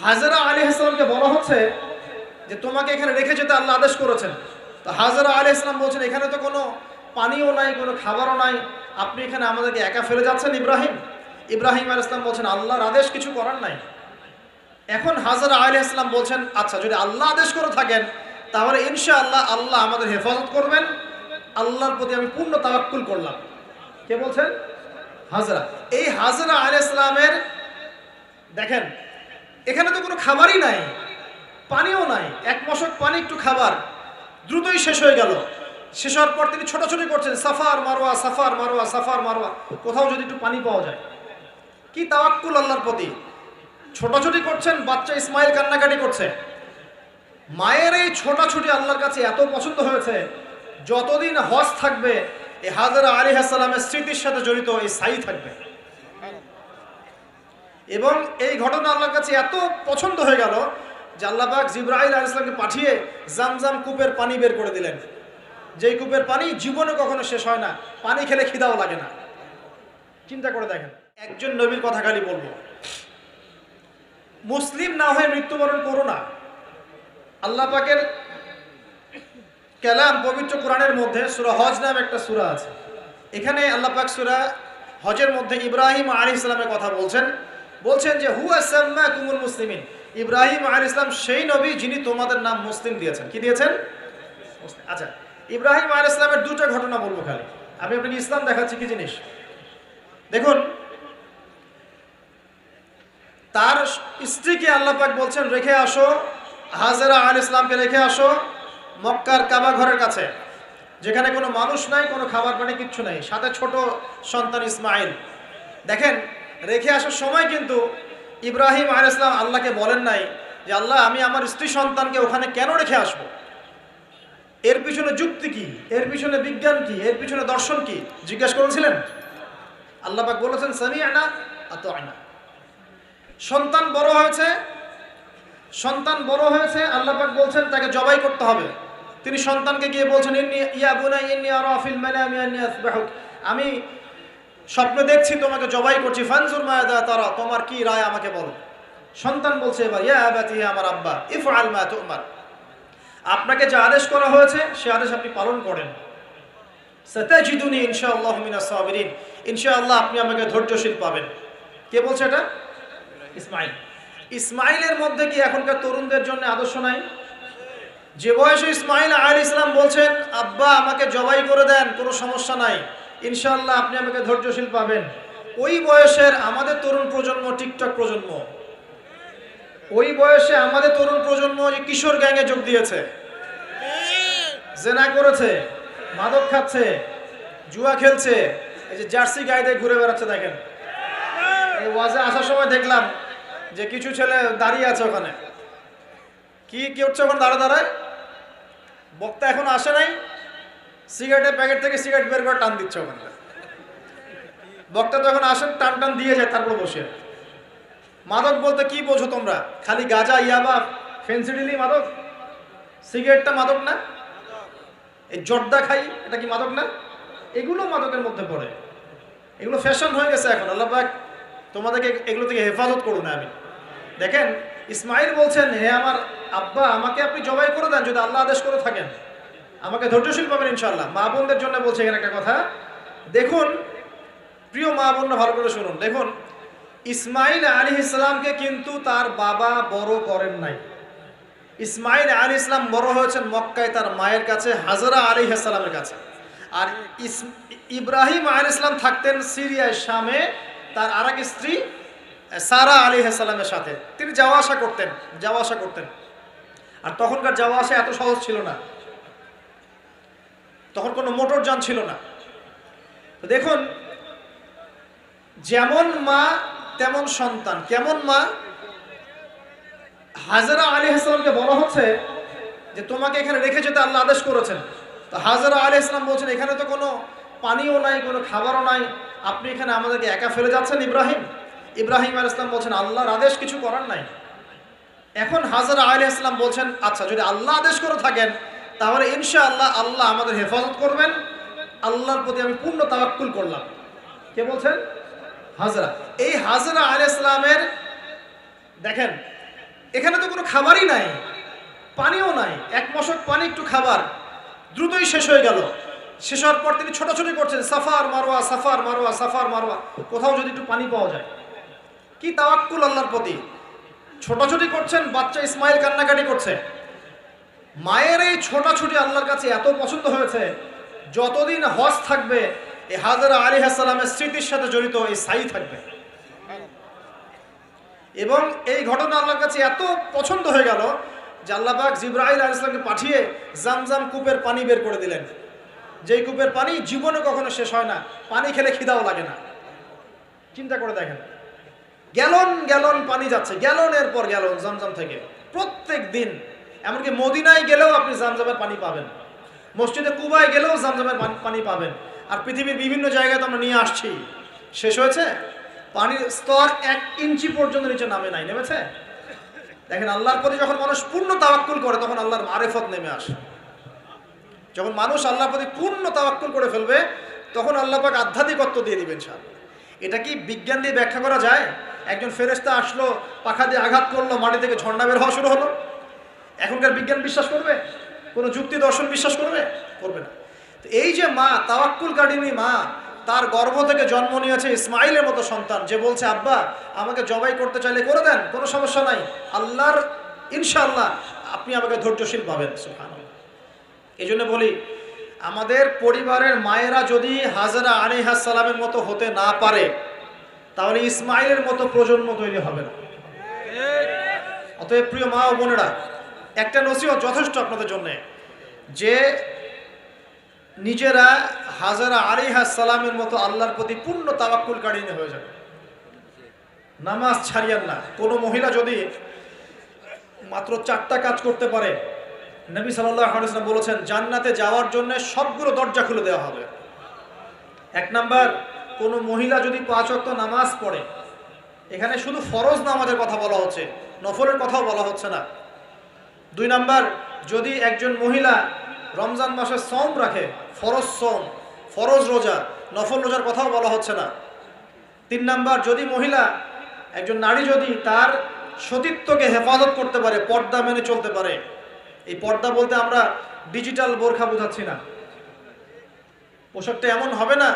হাজরা আলাইহিস সালামকে বলা হচ্ছে যে তোমাকে এখানে রেখে যেতে আল্লাহ আদেশ করেছেন। তো হাজরা আলাইহিস সালাম বলছেন এখানে তো কোনো পানিও নাই, কোনো খাবারও নাই, আপনি এখানে আমাদেরকে একা ফেলে যাচ্ছেন। ইব্রাহিম আলাইহিস সালাম বলছেন আল্লাহর আদেশ, কিছু করার নাই। এখন হাজরা আলাইহিস সালাম বলছেন আচ্ছা যদি আল্লাহ আদেশ করে থাকেন তাহলে ইনশাআল্লাহ আল্লাহ আমাদের হেফাজত করবেন, আল্লাহর প্রতি আমি পূর্ণ তাওয়াক্কুল করলাম। কে বলছেন? হাজরা। এই হাজরা আলাইহিস সালামের দেখেন এখানে তো কোনো খাবারই নাই, পানিও নাই, এক মশক পানি একটু খাবার দ্রুতই শেষ হয়ে গেল। শেষ হওয়ার পর তিনি ছোটাছুটি করছেন suffer Marwa suffer Marwa suffer Marwa, কোথাও যদি একটু পানি পাওয়া যায়। কি তাওয়াক্কুল আল্লাহর প্রতি, ছোটাছুটি করছেন। বাচ্চা ইসমাইল কান্নাকাটি করছে। মায়ের এই ছোটাছুটি আল্লাহর কাছে এত পছন্দ হয়েছে, যতদিন হজ থাকবে এই হাজরা আলাইহিস সালামের স্মৃতির সাথে জড়িত এই সাই থাকবে। এবং এই ঘটনা আল্লাহর কাছে এত পছন্দ হয়ে গেল যে আল্লাহ পাক জিবরাইল আলাইহিস সালামকে পাঠিয়ে জামজাম কূপের পানি বের করে দিলেন, যেই কূপের পানি জীবনে কখনো শেষ হয় না, পানি খেলে খিদাও লাগে না। চিন্তা করে দেখেন, একজন নবীর কথা খালি বলবো, মুসলিম না হয়ে মৃত্যুবরণ করো না। আল্লাহ পাকের কালাম পবিত্র কোরআনের মধ্যে সূরা হজ নামে একটা সূরা আছে। এখানে আল্লাহ পাক সূরা হজের মধ্যে ইব্রাহিম আলাইহিস সালামের কথা বলছেন যে হুয়া সাম্মাকুমুল মুসলিমিন। ইব্রাহিম আলাইহিস সালাম সেই নবী যিনি তোমাদের নাম মুসলিম দিয়েছেন। কি দিয়েছেন? আচ্ছা, ইব্রাহিম আলাইহিস সালামের দুটো ঘটনা বলবো খালি, আমি আপনাকে ইসলাম দেখাচ্ছি কি জিনিস। দেখুন, তার স্ত্রীকে আল্লাহ পাক বলছেন রেখে আসো, হাজরা আলাইহিস সালামকে রেখে আসো মক্কার কাবা ঘরের কাছে, যেখানে কোনো মানুষ নাই, কোনো খাবার পানি কিচ্ছু নাই, সাথে ছোট সন্তান ইসমাইল। দেখেন, রেখে আসার সময় কিন্তু ইব্রাহিম আলাইহিস সালাম আল্লাহকে বলেন নাই যে আল্লাহ আমি আমার স্ত্রী সন্তানকে ওখানে কেন রেখে আসবো, এর পিছনে যুক্তি কি, এর পিছনে বিজ্ঞান কি, এর পিছনে দর্শন কি জিজ্ঞাসা করেছিলেন? আল্লাহ পাক বলেছেন সামি'না আতা'না। সন্তান বড় হয়েছে, আল্লাহ পাক বলছেন তাকে জবাই করতে হবে। তিনি সন্তানকে গিয়ে বলছেন ইয়া বুনাইয়া ইন্নী আরা ফিল মানামি আন্নী আসবাহুক, আমি স্বপ্নে দেখছি তোমাকে জবাই করছি, ফানজুর মাযা তারা, তোমার কি রায় আমাকে বলো। সন্তান বলছে এবার ইয়া আবাতি, আমার আব্বা, ইফআল মা তু'মার, আপনাকে যে আদেশ করা হয়েছে সে আদেশ আপনি পালন করেন। সাতাজিদুনি ইনশাআল্লাহু মিনাস সাবিরিন, ইনশাআল্লাহ আপনি আমাকে ধৈর্যশীল পাবেন। কে বলছে এটা? ইসমাইলের মধ্যে কি এখনকার তরুণদের জন্য আদর্শ নাই? যে বয়সে ইসমাইল আলাইহিস সালাম বলছেন আব্বা আমাকে জবাই করে দেন, কোনো সমস্যা নাই, ইনশাআল্লাহ আপনি আমাকে ধৈর্যশীল পাবেন, ওই বয়সের আমাদের তরুণ প্রজন্ম টিকটক প্রজন্ম, ওই বয়সে আমাদের তরুণ প্রজন্ম যে কিশোর গ্যাংয়ে যোগ দিয়েছে, জেনা করেছে, মাদক খাচ্ছে, জুয়া খেলছে, এই যে জার্সি গায়ে ঘুরে বেড়াচ্ছে। দেখেন, এই ওয়াজে আসার সময় দেখলাম যে কিছু ছেলে দাঁড়িয়ে আছে ওখানে, কি হচ্ছে ওখানে দাঁড়ায়, বক্তা এখন আসে নাই, সিগারেটের প্যাকেট থেকে সিগারেট বের করে টান দিচ্ছে ওখানে। বক্তা তো এখন আসেন, টান দিয়ে যায়, তারপর বসে। মাদক বলতে কি বোঝো তোমরা? খালি গাঁজা, ইয়াবা, ফেন্সিডিলই মাদক? সিগারেটটা মাদক না? এই জর্দা খাই, এটা কি মাদক না? এগুলো মাদকের মধ্যে পড়ে, এগুলো ফ্যাশন হয়ে গেছে এখন। আল্লাহ পাক তোমাদেরকে এগুলো থেকে হেফাজত করুন। আমি দেখেন, ইসমাইল বলছেন হে আমার আব্বা আমাকে আপনি জবাই করে দেন, যদি আল্লাহ আদেশ করে থাকেন, আমাকে ধৈর্যশীল পাবেন ইনশাআল্লাহ। মা বোনদের জন্য বলছে এখানে একটা কথা, দেখুন প্রিয় মা বোনরা ভালো করে শুনুন। দেখুন, ইসমাইল আলাইহিস সালামকে কিন্তু তার বাবা বড় করেন নাই। ইসমাইল আলাইহিস সালাম বড় হয়েছেন মক্কায় তার মায়ের কাছে, হাজরা আলাইহিস সালামের কাছে। আর ইব্রাহিম আলাইহিস সালাম থাকতেন সিরিয়ায়, শামে, তার আরেক স্ত্রী সারা আলাইহিস সালামের সাথে। তিনি যাওয়া আসা করতেন। আর তখনকার যাওয়া আসা এত সহজ ছিল না, তখন কোনো মোটরযান ছিল না। তো দেখুন, যেমন মা তেমন সন্তান। কেমন মা? হাজরা আলাইহিস সালামকে বলা হচ্ছে যে তোমাকে এখানে রেখে যেতে আল্লাহ আদেশ করেছেন। তো হাজরা আলাইহিস সালাম বলছেন এখানে তো কোনো পানিও নাই, কোনো খাবারও নাই, আপনি এখানে আমাদেরকে একা ফেলে যাচ্ছেন। ইব্রাহিম আলাইহিস সালাম বলছেন আল্লাহর আদেশ, কিছু করার নাই। এখন হাজরা আলাইহিস সালাম বলছেন আচ্ছা যদি আল্লাহ আদেশ করে থাকেন তাহলে ইনশাআল্লাহ আল্লাহ আমাদের হেফাজত করবেন, আল্লাহর প্রতি আমি পূর্ণ তাওয়াক্কুল করলাম। কে বলছেন? হাজরা। এই হাজরা আলাইহিস সালামের দেখেন এখানে তো কোনো খাবারই নাই, পানিও নাই, এক মশক পানি একটু খাবার, দ্রুতই শেষ হয়ে গেল। শেষ হওয়ার পর তিনি ছোটাছুটি করছেন, suffer Marwa suffer Marwa suffer Marwa, কোথাও যদি একটু পানি পাওয়া যায়। কি তাওয়াক্কুল আল্লাহর প্রতি, ছোটাছুটি করছেন। বাচ্চা ইসমাইল কান্নাকাটি করছে। মায়ের এই ছোটাছুটি আল্লাহর কাছে এত পছন্দ হয়েছে, যতদিন হজ থাকবে এই হাজরা আলাইহিস সালামের স্মৃতির সাথে জড়িত এই সাই থাকবে। এবং এই ঘটনা আল্লাহর কাছে এত পছন্দ হয়ে গেল যে আল্লাহ পাক জিবরাইল আলাইহিস সালামকে পাঠিয়ে জামজাম কূপের পানি বের করে দিলেন, যেই কূপের পানি জীবনে কখনো শেষ হয় না, পানি খেলে খিদাও লাগে না। চিন্তা করে দেখেন, গ্যালন গ্যালন পানি যাচ্ছে, গ্যালনের পর গ্যালন জামজাম থেকে প্রত্যেক দিন। এমনকি মদিনায় গেলেও আপনি জামজামের পানি পাবেন, মসজিদে কুবায় গেলেও জামজামের পানি পাবেন। আর পৃথিবীর বিভিন্ন জায়গায় তো আমরা নিয়ে আসছি। শেষ হয়েছে? পানির স্তর 1 ইঞ্চি পর্যন্ত নিচে নামে নাই, নেমেছে? দেখেন, আল্লাহর প্রতি যখন মানুষ পূর্ণ তাওয়াক্কুল করে তখন আল্লাহর মারিফত নেমে আসে। যখন মানুষ আল্লাহর প্রতি পূর্ণ তাওয়াক্কুল করে ফেলবে তখন আল্লাহ পাক আধ্যাত্মিকত্ব দিয়ে দিবেন ইনশাআল্লাহ। এটা কি বিজ্ঞান দিয়ে ব্যাখ্যা করা যায়? একজন ফেরেশতা আসলো, পাখা দিয়ে আঘাত করলো, মাটি থেকে ঝর্ণা বের হওয়া শুরু হলো। এখনকার বিজ্ঞান বিশ্বাস করবে? কোনো যুক্তি দর্শন বিশ্বাস করবে? করবে না। তো এই যে মা, তাওয়াক্কুল কারিনী মা, তার গর্ভ থেকে জন্ম নিয়েছে ইসমাইলের মতো সন্তান, যে বলছে আব্বা আমাকে জবাই করতে চাইলে করে দেন, কোনো সমস্যা নাই, আল্লাহর ইনশাআল্লাহ আপনি আমাকে ধৈর্যশীল পাবেন। সুবহানাল্লাহ। এই জন্য বলি, আমাদের পরিবারের মায়েরা যদি হাজরা আলাইহিস সালামের মতো হতে না পারে তাহলে ইসমাইলের মতো প্রজন্ম তৈরি হবে না। অতএব প্রিয় মা ও বোনেরা, একটা নসিহত যথেষ্ট আপনাদের জন্য, যে নিজেরা হাজরা আলাইহিস সালামের মতো আল্লাহর প্রতি পূর্ণ তাওয়াক্কুল কারিনী হয়ে যাবে। নামাজ ছাড়িয়েন না। কোনো মহিলা যদি মাত্র 4টা কাজ করতে পারে, নবী সাল্লাল্লাহু আলাইহি ওয়াসাল্লাম বলেছেন জান্নাতে যাওয়ার জন্য সবগুলো দরজা খুলে দেওয়া হবে। 1 নাম্বার, কোনো মহিলা যদি 5 ওয়াক্ত নামাজ পড়ে, এখানে শুধু ফরজ নামাজের কথা বলা হচ্ছে, নফলের কথাও বলা হচ্ছে না। 2 নাম্বার, যদি একজন মহিলা রমজান মাসে সওম রাখে, ফরজ সওম, ফরজ রোজা, নফল রোজার কথাও বলা হচ্ছে না। 3 নাম্বার, যদি মহিলা, একজন নারী যদি তার সতীত্বকে হেফাজত করতে পারে, পর্দা মেনে চলতে পারে। এই পর্দা বলতে আমরা ডিজিটাল বোরখা বোঝাচ্ছি না। পোশাকটা এমন হবে না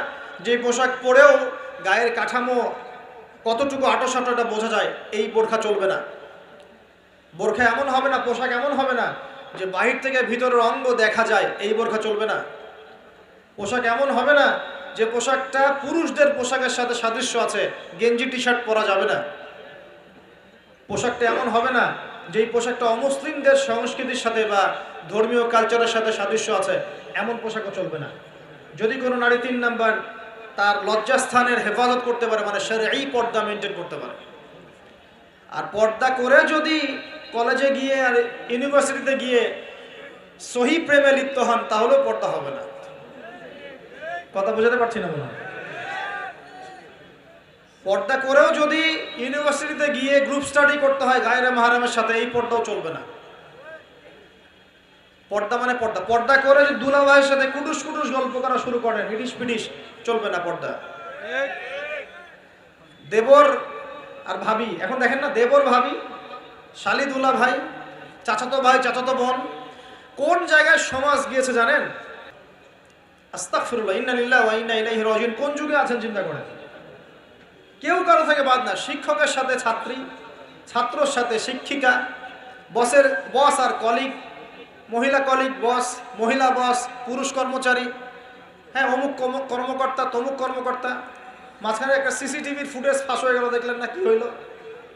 যে পোশাক পরেও গায়ের কাঠামো কতটুকু আঁটো-সাঁটোটা বোঝা যায়, এই বোরখা চলবে না। বোরখা এমন হবে না, পোশাক এমন হবে না যে বাহির থেকে ভিতরের অঙ্গ দেখা যায়, এই বোরখা চলবে না। পোশাক এমন হবে না যে পোশাকটা পুরুষদের পোশাকের সাথে সাদৃশ্য আছে, গেঞ্জি টি শার্ট পরা যাবে না। পোশাকটা এমন হবে না যেই পোশাকটা অমুসলিমদের সংস্কৃতির সাথে বা ধর্মীয় কালচারের সাথে সাদৃশ্য আছে, এমন পোশাকও চলবে না। যদি কোনো নারী 3 নাম্বার তার লজ্জাস্থানের হেফাজত করতে পারে, মানে শরঈ পর্দা মেনটেন করতে পারে। আর পর্দা করে যদি কলেজে গিয়ে আর ইউনিভার্সিটিতে গিয়ে সহি প্রেমে লিপ্ত হন তাহলেও পর্দা হবে না। কথা বোঝাতে পারছি না মনে হয়? পর্দা করেও যদি ইউনিভার্সিটিতে গিয়ে গ্রুপ স্টাডি করতে হয় গায়রে মাহরামের সাথে, এই পর্দাও চলবে না। পর্দা মানে পর্দা। পর্দা করে যদি দুলাভাইয়ের সাথে কুটুস কুটুস গল্প করা শুরু করেন, ইডিস পিডিস, চলবে না পর্দা। দেবর আর ভাবি, এখন দেখেন না, দেবর ভাবি, শালি দুলা ভাই, চাচাতো ভাই চাচাতো বোন, কোন জায়গায় সমাজ গিয়েছে জানেন? আস্তাগফিরুল্লাহ, ইন্না লিল্লাহি ওয়া ইন্না ইলাইহি রাজিউন। কোন যুগে আছেন চিন্তা করেন। কেউ কারো থেকে বাদ না। শিক্ষকের সাথে ছাত্রী, ছাত্রর সাথে শিক্ষিকা, বসের বস আর কলিগ, মহিলা কলিগ বস, মহিলা বস, পুরুষ কর্মচারী, হ্যাঁ অমুক কর্মকর্তা, তমুক কর্মকর্তা। মাঝখানে একটা সিসিটিভির ফুটেজ ফাঁস হয়ে গেল, দেখলেন না কি হইলো?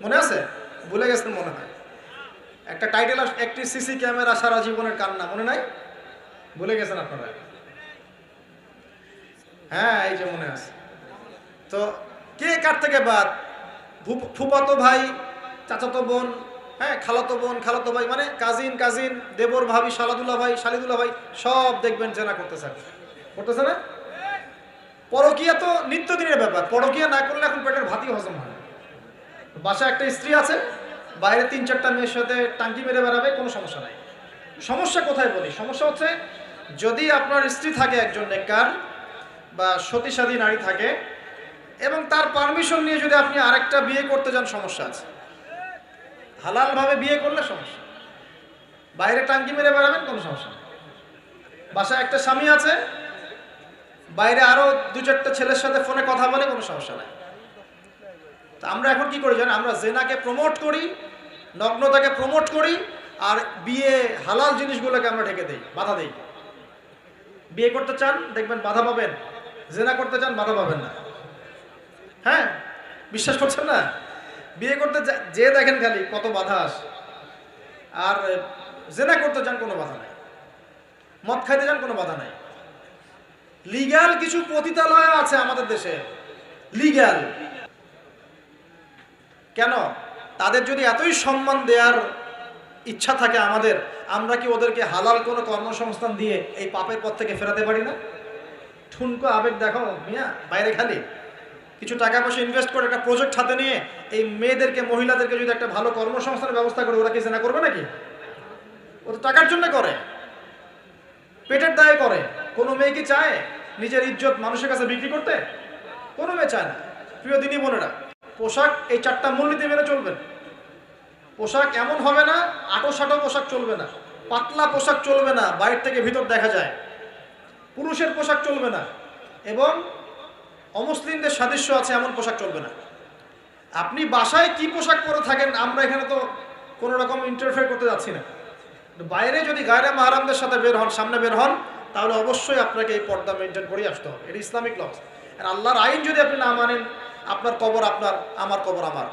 মনে আছে? ভুলে গেছেন মনে হয়। একটা টাইটেল, একটি সিসি ক্যামেরা সারা জীবনের কান্না, মনে নাই? ভুলে গেছেন আপনারা? হ্যাঁ, এই যে মনে আছে। তো কে কার থেকে বাদ? ফুফাতো ভাই, চাচাতো বোন, হ্যাঁ খালাতো বোন, খালাতো ভাই, মানে কাজিন কাজিন, দেবর ভাবি, শালাদুল্লাহ ভাই, শালিদুল্লাহ ভাই, সব দেখবেন জেনা করতেছে না? পরকীয়া তো নিত্যদিনের ব্যাপার। পরকীয়া না করলে এখন পেটের ভাতই হজম হয়। বাসায় একটা স্ত্রী আছে, বাইরে 3-4টা মেয়ের সাথে টাঙ্কি মেরে বেড়াবে, কোনো সমস্যা নাই। সমস্যা কোথায় বলি? সমস্যা হচ্ছে যদি আপনার স্ত্রী থাকে একজন নেককার বা সতীসাধী নারী থাকে এবং তার পারমিশন নিয়ে যদি আপনি আরেকটা বিয়ে করতে যান, সমস্যা আছে। হালালভাবে বিয়ে করলে সমস্যা, বাইরে টাঙ্কি মেরে বেড়াবেন কোনো সমস্যা নেই। বাসায় একটা স্বামী আছে, বাইরে আরো 2-4টা ছেলের সাথে ফোনে কথা বলে, কোনো সমস্যা নাই। তা আমরা এখন কি করি জানেন? আমরা জেনাকে প্রমোট করি, নগ্নতাকে প্রমোট করি, আর বিয়ে হালাল জিনিসগুলোকে আমরা ঢেকে দেই, বাধা দেই। বিয়ে করতে চান দেখবেন বাধা পাবেন, জেনা করতে চান বাধা পাবেন না। হ্যাঁ, বিশ্বাস করছেন না? বিয়ে করতে যে দেখেন খালি কত বাধা আসে, আর জেনা করতে চান কোনো বাধা নাই, মদ খাইতে চান কোনো বাধা নাই। লিগ্যাল কিছু পতিতালয় আছে আমাদের দেশে, লিগ্যাল। কেন? তাদের যদি এতই সম্মান দেওয়ার ইচ্ছা থাকে আমাদের, আমরা কি ওদেরকে হালাল কোনো কর্মসংস্থান দিয়ে এই পাপের পথ থেকে ফেরাতে পারি না? ঠুনকো আবেগ দেখো মিয়া, বাইরে খালি কিছু টাকা পয়সা ইনভেস্ট করে একটা প্রজেক্ট হাতে নিয়ে এই মেয়েদেরকে, মহিলাদেরকে যদি একটা ভালো কর্মসংস্থানের ব্যবস্থা করে, ওরা কি জেনা করবে নাকি? ও তো টাকার জন্য করে, পেটের দায়ে করে। কোনো মেয়ে কি চায় নিজের ইজ্জত মানুষের কাছে বিক্রি করতে? কোনো মেয়ে চায় না। প্রিয় দিনী বোনেরা, পোশাক এই 4টা মূলনীতি মেনে চলবেন। পোশাক এমন হবে না, আটো-সাটো পোশাক চলবে না, পাতলা পোশাক চলবে না, বাইরে থেকে ভিতর দেখা যায়। পুরুষের পোশাক চলবে না, এবং অমুসলিমদের সাদৃশ্য আছে এমন পোশাক চলবে না। আপনি বাসায় কি পোশাক পরে থাকেন, আমরা এখানে তো কোনো রকম ইন্টারফেয়ার করতে যাচ্ছি না। বাইরে যদি গায়রে মাহরামদের সাথে বের হন, সামনে বের হন, তাহলে অবশ্যই আপনাকে এই পর্দা মেনটেন করে আসতে হবে। এটা ইসলামিক লস। আর আল্লাহর আইন যদি আপনি না মানেন, আপনার কবর আপনার, আমার কবর আমার।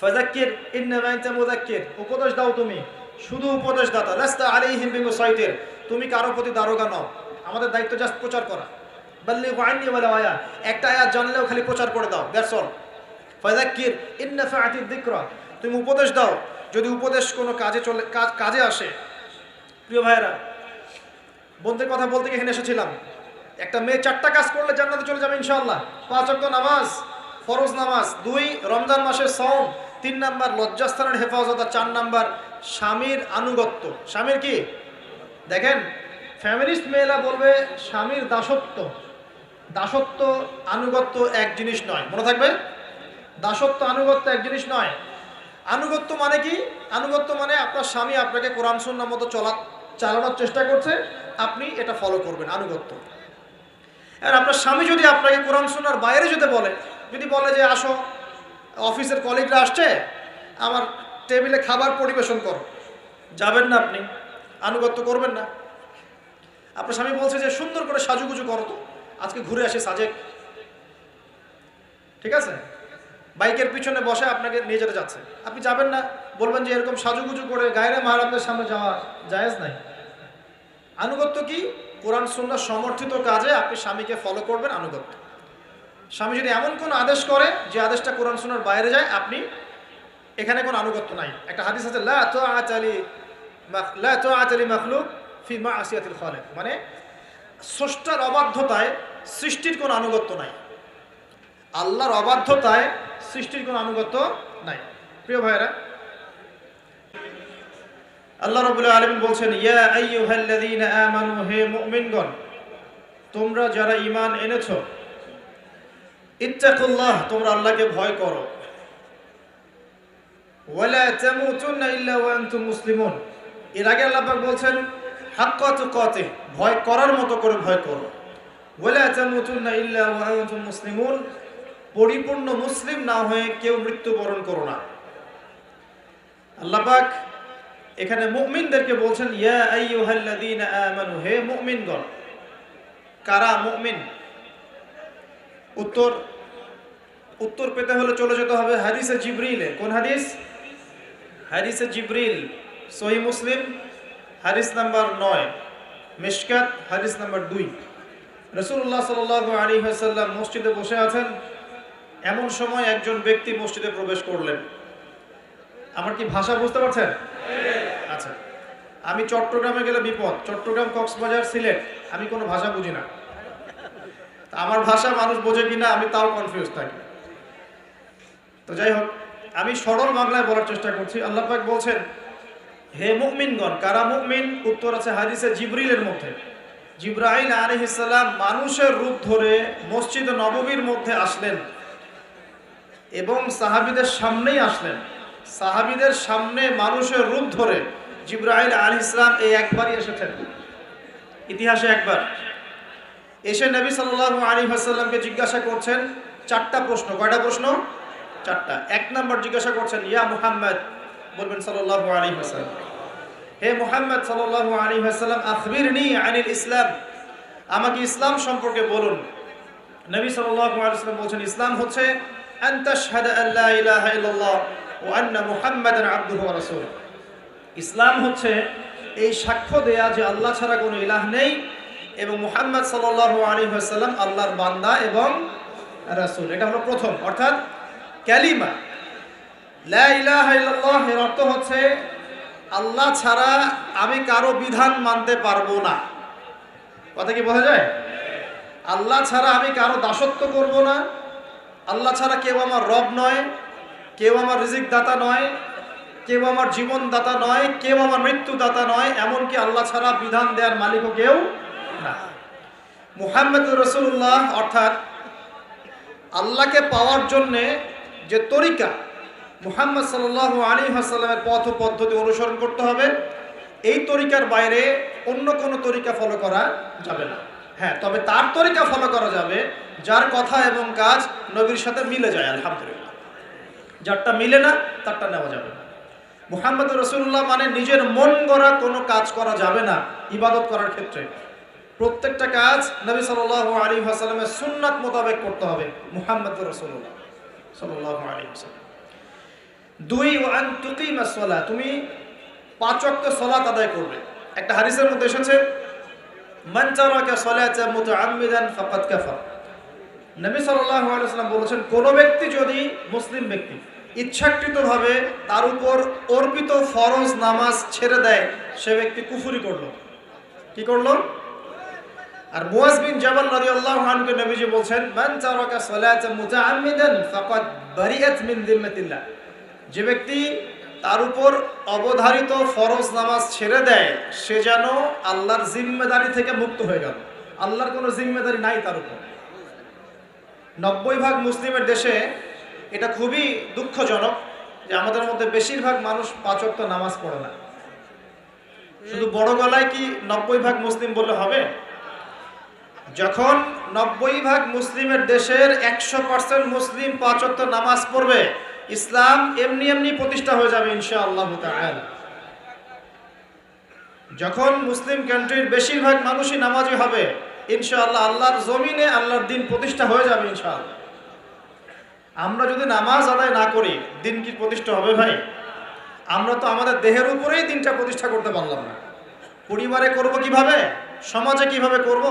ফাযাক্কির ইন্নামা আনতা মুযাক্কির, উপদেশ দাও তুমি, শুধু উপদেশ দাতা। লাস্তা আলাইহিম বিমুসাইতির, তুমি কারো প্রতি দারোগা নও। আমাদের দায়িত্ব জাস্ট প্রচার করা। বাল্লিগু আন্নী ওয়ালাউ আয়া, একটা আয়াত জানলেও খালি প্রচার করে দাও, দ্যাটস অল। ফাযাক্কির ইন নাফাআতিদ যিকরা, তুমি উপদেশ দাও যদি উপদেশ কোনো কাজে আসে। প্রিয় ভাইয়েরা, বন্ধুদের কথা বলতে গিয়ে এখানে এসেছিলাম। একটা মেয়ে 4টা কাজ করলে জান্নাতে চলে যাবে ইনশাআল্লাহ। 5 ওয়াক্ত নামাজ, ফরজ নামাজ, 2 রমজান মাসের সওম, 3 নাম্বার লজ্জাস্থানের হেফাজত, আর 4 নাম্বার স্বামীর আনুগত্য। স্বামীর কি দেখেন, ফ্যামিলিস্ট মেয়েরা বলবে স্বামীর দাসত্ব। দাসত্ব আনুগত্য এক জিনিস নয়, মনে থাকবে। দাসত্ব আনুগত্য এক জিনিস নয়। আনুগত্য মানে কি? আনুগত্য মানে আপনার স্বামী আপনাকে কোরআন সুন্নাহ মতো চালানোর চেষ্টা করছে, আপনি এটা ফলো করবেন, আনুগত্য। আর আপনার স্বামী যদি আপনাকে কোরআন সুন্নাহর বাইরে যদি বলে যে আসো, অফিসের কলিগরা আসছে, আমার টেবিলে খাবার পরিবেশন করো, যাবেন না আপনি, আনুগত্য করবেন না। আপনার স্বামী বলছে যে সুন্দর করে সাজুগুজু করো, তো আজকে ঘুরে আসে সাজেক, ঠিক আছে, বাইকের পিছনে বসে আপনাকে নিয়ে যেতে যাচ্ছে, আপনি যাবেন না, বলবেন যে এরকম সাজুগুজু করে গায়রে মাহরামদের সামনে যাওয়া জায়েজ নাই। আনুগত্য কি? কোরআন সুন্নাহ সমর্থিত কাজে আপনি স্বামীকে ফলো করবেন, আনুগত্য। স্বামী যদি এমন কোন আদেশ করে যে আদেশটা কোরআন সুন্নাহর বাইরে যায়, আপনি এখানে কোনো আনুগত্য নাই। একটা হাদিস আছে, লা তাআতা লি মাখলুক ফি মা'সিয়াতিল খালিক, মানে স্রষ্টার অবাধ্যতায় সৃষ্টির কোনো আনুগত্য নাই। আল্লাহর অবাধ্যতায় সৃষ্টির কোনো আনুগত্য নাই। প্রিয় ভাইরা, আল্লাহ রাব্বুল আলামিন বলছেন, ইয়া আইয়ুহাল্লাযীনা আমানু, হে মুমিনগণ, তোমরা যারা ঈমান এনেছো, ইত্তাকুল্লাহ, তোমরা আল্লাহকে ভয় করো, ওয়ালা তামুতুন্না ইল্লা ওয়া আনতুম মুসলিমুন। এর আগে আল্লাহ পাক বলছেন হাক্কা তুকাতিহ, ভয় করার মতো করে ভয় করো, ওয়ালা তামুতুন্না ইল্লা ওয়া আনতুম মুসলিমুন, পরিপূর্ণ মুসলিম না হয়ে কেউ মৃত্যুবরণ করো না। আল্লাহ পাক এখানে মুমিনদেরকে বলছেন, ইয়া আইয়ুহাল্লাযীনা আমানু, হে মুমিনগণ। কারা মুমিন? উত্তর পেতে হলে চলে যেতে হবে হাদিসে জিবরিলে। কোন হাদিস? হাদিসে জিবরিল, সহিহ মুসলিম হাদিস নাম্বার 9, মিশকাত হাদিস নাম্বার 2। রাসূলুল্লাহ সাল্লাল্লাহু আলাইহি ওয়াসাল্লাম মসজিদে বসে আছেন, এমন সময় একজন ব্যক্তি মসজিদে প্রবেশ করলেন। আমার কি ভাষা বুঝতে পারছেন? আচ্ছা, আমি চট্টগ্রামে গেলে বিপদ, চট্টগ্রাম, কক্সবাজার, সিলেট, আমি কোনো ভাষা বুঝি না। আমার ভাষা মানুষ বোঝে কিনা আমি তাও কনফিউজ থাকি। তো যাই হোক, আমি সরল বাংলায় বলার চেষ্টা করছি। আল্লাহ পাক বলছেন, হে মুমিনগণ। কারা মুমিন? উত্তর আছে হাদিসে জিবরিলের মধ্যে। জিবরাইল আলাইহিস সালাম মানুষের রূপ ধরে মসজিদে নববীর মধ্যে আসলেন এবং সাহাবীদের সামনেই আসলেন। সাহাবীদের সামনে মানুষের রূপ ধরে জিবরাইল আলাইহিস সালাম এই একবারই এসেছেন, ইতিহাসে একবার। এসে নবী সাল্লাল্লাহু আলাইহি ওয়াসাল্লামকে জিজ্ঞাসা করছেন চারটা প্রশ্ন। কয়টা প্রশ্ন? চারটা। এক নম্বর জিজ্ঞাসা করছেন, ইয়া মুহাম্মদ, বলবেন সাল্লাল্লাহু আলাইহি ওয়াসাল্লাম, হে মুহাম্মদ সাল্লাল্লাহু আলাইহি ওয়াসাল্লাম, আখবিরনি আনিল ইসলাম, আমাকে ইসলাম সম্পর্কে বলুন। নবী সাল্লাল্লাহু আলাইহি ওয়াসাল্লাম বলছেন, ইসলাম হচ্ছে আন তাশহাদা আল্লা ইলাহা ইল্লাল্লাহ ওয়া আন্না মুহাম্মাদান আবদুহু ওয়া রাসূলুহু। ইসলাম হচ্ছে এই সাক্ষ্য দেয়া যে আল্লাহ ছাড়া কোনো ইলাহ নেই এবং মুহাম্মদ সাল্লাল্লাহু আলাইহি ওয়াসাল্লাম আল্লাহর বান্দা এবং রাসূল। এটা হলো প্রথম, অর্থাৎ কালিমা লা ইলাহা ইল্লাল্লাহ। এর অর্থ হচ্ছে আল্লাহ ছাড়া আমি কারো বিধান মানতে পারবো না। কথা কি বোঝা যায়? আল্লাহ ছাড়া আমি কারো দাসত্ব করব না। আল্লাহ ছাড়া কেউ আমার রব নয়, কেউ আমার রিজিক দাতা নয়, কেউ আমার জীবন দাতা নয়, কেউ আমার মৃত্যু দাতা নয়, এমনকি আল্লাহ ছাড়া বিধান দেওয়ার মালিকও কেউ না। মুহাম্মদুর রাসূলুল্লাহ অর্থাৎ আল্লাহকে পাওয়ার জন্যে যে তরিকা, মুহাম্মদ সাল্লাল্লাহু আলাইহি ওয়াসাল্লামের পথ ও পদ্ধতি অনুসরণ করতে হবে। এই তরিকার বাইরে অন্য কোনো তরিকা ফলো করা যাবে না। হ্যাঁ, তবে তার তরিকা ফলো করা যাবে যার কথা এবং কাজ নবীর সাথে মিলে যায়, আলহামদুলিল্লাহ। যারটা মিলে না তারটা নেওয়া যাবে না। মুহাম্মদুর রাসূলুল্লাহ মানে নিজের মন গড়া কোনো কাজ করা যাবে না। ইবাদত করার ক্ষেত্রে প্রত্যেকটা কাজ নবী সাল্লাল্লাহু আলাইহি ওয়াসাল্লামের সুন্নাত মোতাবেক করতে হবে। মুহাম্মদুর রাসূলুল্লাহ সাল্লাল্লাহু আলাইহি ওয়াসাল্লাম। দুই, ওয়ান তুকিমাস সালাহ, তুমি 5 ওয়াক্ত সালাত আদায় করবে। একটা হাদিসের মধ্যে এসেছে, মান তারাকা সালাতা মুতাআম্মিদান ফাকাদ কাফার। নবী সাল্লাল্লাহু আলাইহি ওয়াসাল্লাম বলেছেন, কোন ব্যক্তি যদি, মুসলিম ব্যক্তি, ইচ্ছাকৃতভাবে তার উপর অর্পিত ফরজ নামাজ ছেড়ে দেয়, সে ব্যক্তি কুফরি করলো। কি করলো? আর মুয়াজ বিন জাবাল রাদিয়াল্লাহু আনহু নবীজি বলছেন, মান তারাকা সালাতা মুতাআম্মিদান ফাকাদ বারিআত মিন যিম্মাতিল্লাহ। যে ব্যক্তি তার উপর অবধারিত ফরজ নামাজ ছেড়ে দেয়, সে যেন আল্লাহর জিম্মেদারি থেকে মুক্ত হয়ে গেল। আল্লাহর কোনো জিম্মেদারি নাই তার উপর। 90% মুসলিমের দেশে এটা খুবই দুঃখজনক যে আমাদের মধ্যে বেশিরভাগ মানুষ 5 ওয়াক্ত নামাজ পড়ে না। শুধু বড় গলায় কি 90% মুসলিম বললে হবে? যখন 90% মুসলিমের দেশের 100% মুসলিম 5 ওয়াক্ত নামাজ পড়বে, ইসলাম এমনি এমনি প্রতিষ্ঠা হয়ে যাবে ইনশাআল্লাহ তাআলা। যখন মুসলিম কান্ট্রির বেশিরভাগ মানুষই নামাজি হবে, ইনশাআল্লাহ আল্লাহর জমিনে আল্লাহর দিন প্রতিষ্ঠা হয়ে যাবে ইনশাআল্লাহ। আমরা যদি নামাজ আদায় না করি, দিন কি প্রতিষ্ঠা হবে ভাই? আমরা তো আমাদের দেহের উপরেই দিনটা প্রতিষ্ঠা করতে পারলাম না। পরিবারে করব কিভাবে, সমাজে কিভাবে করব,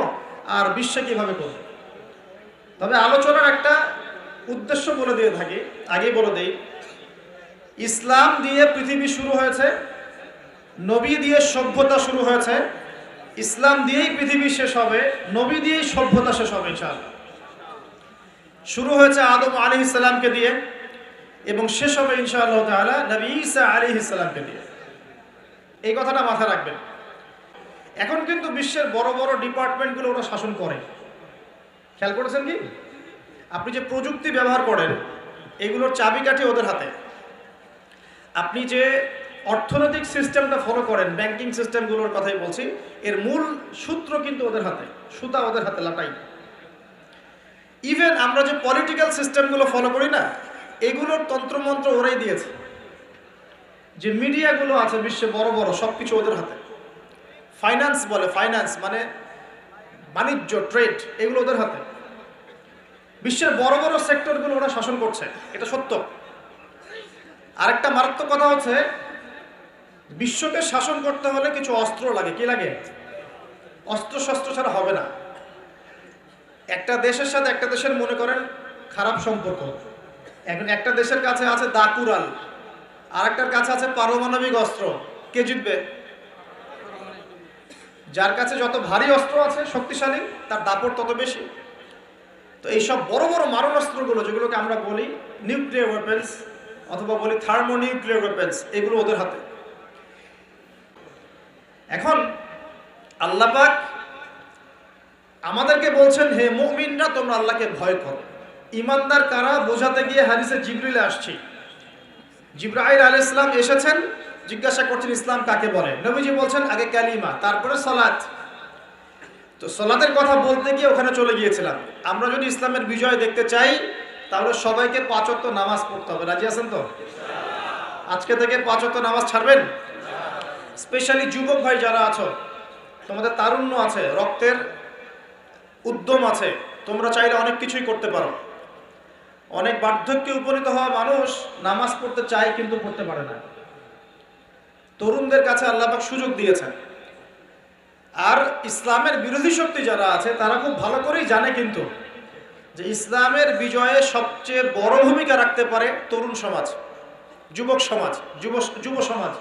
আর বিশ্বে কিভাবে করব? তবে আলোচনার একটা উদ্দেশ্য বলে দিয়ে থাকি, আগেই বলে দেই, ইসলাম দিয়ে পৃথিবী শুরু হয়েছে, নবী দিয়ে সভ্যতা শুরু হয়েছে, ইসলাম দিয়েই পৃথিবী শেষ হবে, নবী দিয়েই সভ্যতা শেষ হবে ইনশাআল্লাহ। শুরু হয়েছে আদম আলাইহিস সালামকে দিয়ে এবং শেষ হবে ইনশাআল্লাহ তাআলা নবী ঈসা আলাইহিস সালামকে দিয়ে। এই কথাটা মাথায় রাখবেন। এখন কিন্তু বিশ্বের বড় বড় ডিপার্টমেন্টগুলো ওরা শাসন করে। খেয়াল করেছেন কি? আপনি যে প্রযুক্তি ব্যবহার করেন, এগুলোর চাবিকাঠি ওদের হাতে। আপনি যে অর্থনৈতিক সিস্টেমটা ফলো করেন, ব্যাংকিং সিস্টেমগুলোর কথাই বলছি, এর মূল সূত্র কিন্তু ওদের হাতে, সুতা ওদের হাতে লাটাই। ইভেন আমরা যে পলিটিক্যাল সিস্টেমগুলো ফলো করি না, এগুলোর তন্ত্রমন্ত্র ওরাই দিয়েছে। যে মিডিয়াগুলো আছে বিশ্বে বড় বড়, সব কিছু ওদের হাতে। ফাইন্যান্স বলে, ফাইন্যান্স মানে বাণিজ্য, ট্রেড, এগুলো ওদের হাতে। বিশ্বের বড় বড় সেক্টরগুলো ওরা শাসন করছে, এটা সত্য। আরেকটা মারাত্মক কথা হচ্ছে, বিশ্বকে শাসন করতে হলে কিছু অস্ত্র লাগে। কি লাগে? অস্ত্র শস্ত্র ছাড়া হবে না। একটা দেশের সাথে একটা দেশের মনে করেন খারাপ সম্পর্ক, এখন একটা দেশের কাছে আছে দাকুরাল, আর একটার কাছে আছে পারমাণবিক অস্ত্র, কে জিতবে? যার কাছে যত ভারী অস্ত্র আছে, শক্তিশালী, তার দাপট তত বেশি। তো এইসব বড় বড় মারণাস্ত্রগুলো, যেগুলোকে আমরা বলি নিউক্লিয়ার ওয়েপেন্স অথবা বলি থার্মোনিউক্লিয়ার ওয়েপেন্স, এগুলো ওদের হাতে। এখন আল্লাহ পাক আমাদেরকে বলছেন, হে মুমিনরা, তোমরা আল্লাহকে ভয় করো। ঈমানদার কারা বোঝাতে গিয়ে হাদিসে জিবরিল আসছে। জিবরাইল আলাইহিস সালাম এসেছেন, জিজ্ঞাসা করছেন ইসলাম কাকে বলে। নবীজি বলছেন আগে কালিমা, তারপরে সালাত। তো সালাতের কথা বলতে গিয়ে ওখানে চলে গিয়েছিলাম। আমরা যদি ইসলামের বিজয় দেখতে চাই তাহলে সবাইকে 5 ওয়াক্ত নামাজ পড়তে হবে। রাজি আছেন তো? আজকে থেকে 5 ওয়াক্ত নামাজ ছাড়বেন? স্পেশালি যুবক ভাই যারা আছো, তোমাদের তারুণ্য আছে, রক্তের উদ্যম আছে, তোমরা চাইলে অনেক কিছুই করতে পারো। অনেক বার্ধক্যে উপনীত হওয়া মানুষ নামাজ পড়তে চায় কিন্তু পড়তে পারে না। তরুণদের কাছে আল্লাহ পাক সুযোগ দিয়েছেন। আর ইসলামের বিরোধী শক্তি যারা আছে তারা খুব ভালো করেই জানে কিন্তু যে ইসলামের বিজয়ে সবচেয়ে বড় ভূমিকা রাখতে পারে তরুণ সমাজ, যুবক সমাজ, যুব সমাজ,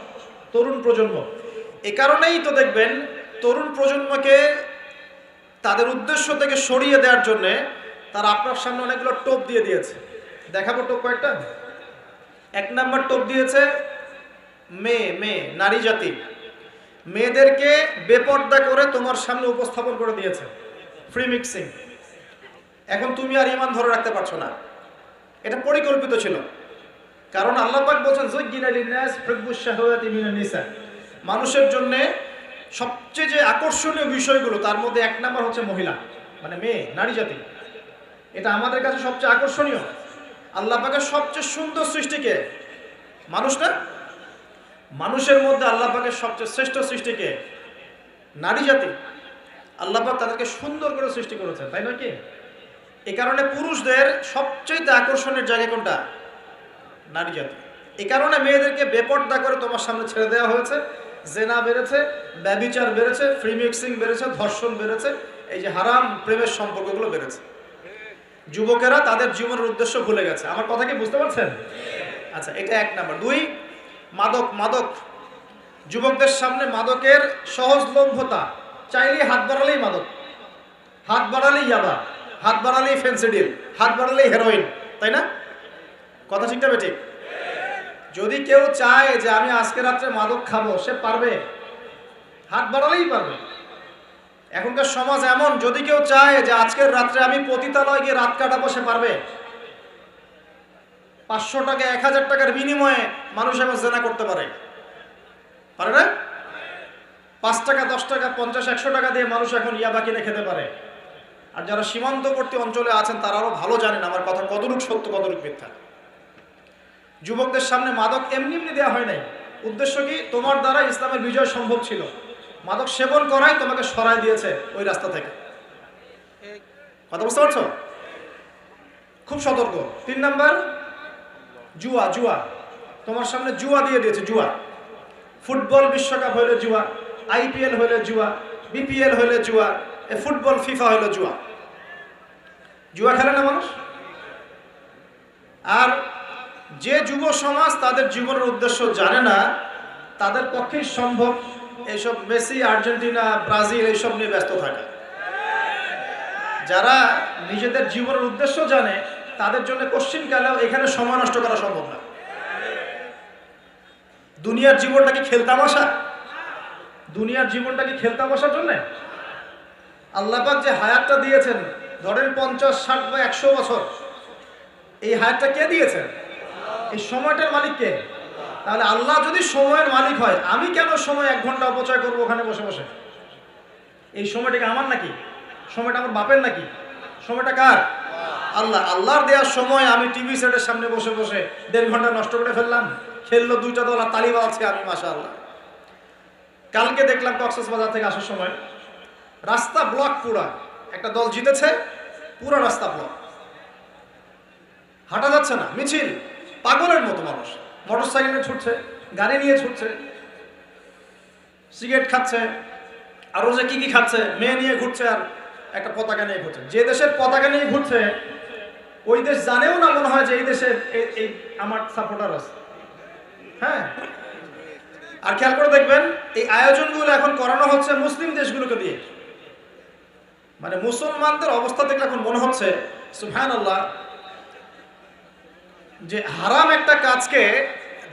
তরুণ প্রজন্ম। এ কারণেই তো দেখবেন তরুণ প্রজন্মকে তাদের উদ্দেশ্য থেকে সরিয়ে দেওয়ার জন্যে তারা আপনার সামনে অনেকগুলো টোপ দিয়ে দিয়েছে। দেখাবো টোপ কয়েকটা। 1 নাম্বার টোপ দিয়েছে মেয়ে নারী জাতি। মেয়েদেরকে বেপর্দা করে তোমার সামনে উপস্থাপন করে দিয়েছে, ফ্রি মিক্সিং। এখন তুমি আর ঈমান ধরে রাখতে পারছো না। এটা পরিকল্পিত ছিল, কারণ আল্লাহ পাক বলেন যুজ্জিনা লিন-নাস হুব্বুশ শাহাওয়াতি মিনান নিসা। মানুষের জন্য সবচেয়ে যে আকর্ষণীয় বিষয়গুলো তার মধ্যে 1 নাম্বার হচ্ছে মহিলা, মানে মেয়ে, নারী জাতি। এটা আমাদের কাছে সবচেয়ে আকর্ষণীয়। আল্লাহ পাকের সবচেয়ে সুন্দর সৃষ্টিকে মানুষ না, মানুষের মধ্যে আল্লাহ পাকের সবচেয়ে শ্রেষ্ঠ সৃষ্টিকে নারী জাতি। আল্লাহ পাক তাদেরকে সুন্দর করে সৃষ্টি করেছেন, তাই নয় কি? এই কারণে পুরুষদের সবচেয়ে আকর্ষণের জায়গা কোনটা? নারী জাতি। এই কারণে মেয়েদেরকে বেপর্দা করে তোমার সামনে ছেড়ে দেওয়া হয়েছে। জেনা বেড়েছে, ব্যভিচার বেড়েছে, ফ্রি মিক্সিং বেড়েছে, ধর্ষণ বেড়েছে, এই যে হারাম প্রেমের সম্পর্কগুলো বেড়েছে। যুবকেরা তাদের জীবনের উদ্দেশ্য ভুলে গেছে। আমার কথা কি বুঝতে পারছেন? আচ্ছা, এটা 1 নাম্বার। 2, মাদক। যুবকদের সামনে মাদকের সহজলভ্যতা। চাইলেই হাত বাড়ালেই মাদক, হাত বাড়ালেই ইয়াবা, হাত বাড়ালেই ফেন্সিডিল, হাত বাড়ালেই হেরোইন, তাই না? কথা ঠিক না বেঠিক? যদি কেউ চায় যে আমি আজকে রাত্রে মাদক খাবো, সে পারবে, হাত বাড়ালেই পারবে। এখনকার সমাজ এমন, যদি কেউ চায় যে আজকের রাত্রে আমি পতিতালয় গিয়ে রাত কাটাবো, সে পারবে। 500 টাকা 1000 টাকার বিনিময়ে মানুষ এখন জেনা করতে পারে না? 5 টাকা 10 টাকা 50 100 টাকা দিয়ে মানুষ এখন ইয়াবা কিনে খেতে পারে। আর যারা সীমান্তবর্তী অঞ্চলে আছেন তারা আরো ভালো জানেন আমার কথা কতটুকু সত্য কতটুকু মিথ্যা। যুবকদের সামনে মাদক এমনি দেওয়া হয় নাই। উদ্দেশ্য কি? তোমার দ্বারা ইসলামের বিজয় সম্ভব ছিল। মাদক সেবন করাই তোমাকে সরায় দিয়েছে ওই রাস্তা থেকে। কথা বুঝতে পারছো? খুব সতর্ক। 3 নাম্বার জুয়া। তোমার সামনে জুয়া দিয়ে দিয়েছে। জুয়া, ফুটবল বিশ্বকাপ হইলে জুয়া, IPL হইলে জুয়া, BPL হইলে জুয়া, ফুটবল ফিফা হইলে জুয়া। জুয়া খেলে না মানুষ। আর যে যুব সমাজ তাদের জীবনের উদ্দেশ্য জানে না, তাদের পক্ষেই সম্ভব এইসব মেসি, আর্জেন্টিনা, ব্রাজিল এইসব নিয়ে ব্যস্ত থাকা। যারা নিজেদের জীবনের উদ্দেশ্য জানে তাদের জন্য কোশ্চিনকালেও এখানে সময় নষ্ট করা সম্ভব না। দুনিয়ার জীবনটা কি খেলতামাশা? দুনিয়ার জীবনটা কি খেলতামাশার জন্য? আল্লাহ পাক যে হায়াতটা দিয়েছেন, ধরেন 50, 60 বা 100 বছর, এই হায়াতটা কে দিয়েছেন? এই সময়টার মালিক কে? তাহলে আল্লাহ যদি সময়ের মালিক হয়, আমি কেন সময় 1 ঘন্টা অপচয় করবো ওখানে বসে বসে? এই সময়টা কি আমার নাকি? সময়টা আমার বাপের নাকি? সময়টা কার? আল্লাহর দেওয়ার সময় আমি টিভি সেটের সামনে বসে বসে 1.5 ঘন্টা নষ্ট করে ফেললাম। খেললো 2টা দল আর তালি বাজছে, আমি মাশাআল্লাহ। কালকে দেখলাম কক্সবাজার থেকে আসার সময় রাস্তা ব্লক, পুরা একটা দল জিতেছে, পুরো রাস্তা ব্লক, হাঁটা যাচ্ছে না, মিছিল, পাগলের মতো মানুষ মোটরসাইকেলে ছুটছে, গাড়ি নিয়ে ছুটছে, সিগারেট খাচ্ছে, আর রোজে কি খাচ্ছে, মেয়ে নিয়ে ঘুরছে, আর একটা পতাকা নিয়ে ঘুরছে। যে দেশের পতাকা নিয়ে ঘুরছে ওই দেশ জানেও না মনে হয় যে এই দেশে এই আমার সাপোর্টার আছে। হ্যাঁ, আর খেয়াল করে দেখবেন এই আয়োজনগুলো এখন করানো হচ্ছে মুসলিম দেশগুলোকে দিয়ে। মানে মুসলমানদের অবস্থা দেখলে এখন মনে হচ্ছে সুবহানাল্লাহ, যে হারাম একটা কাজকে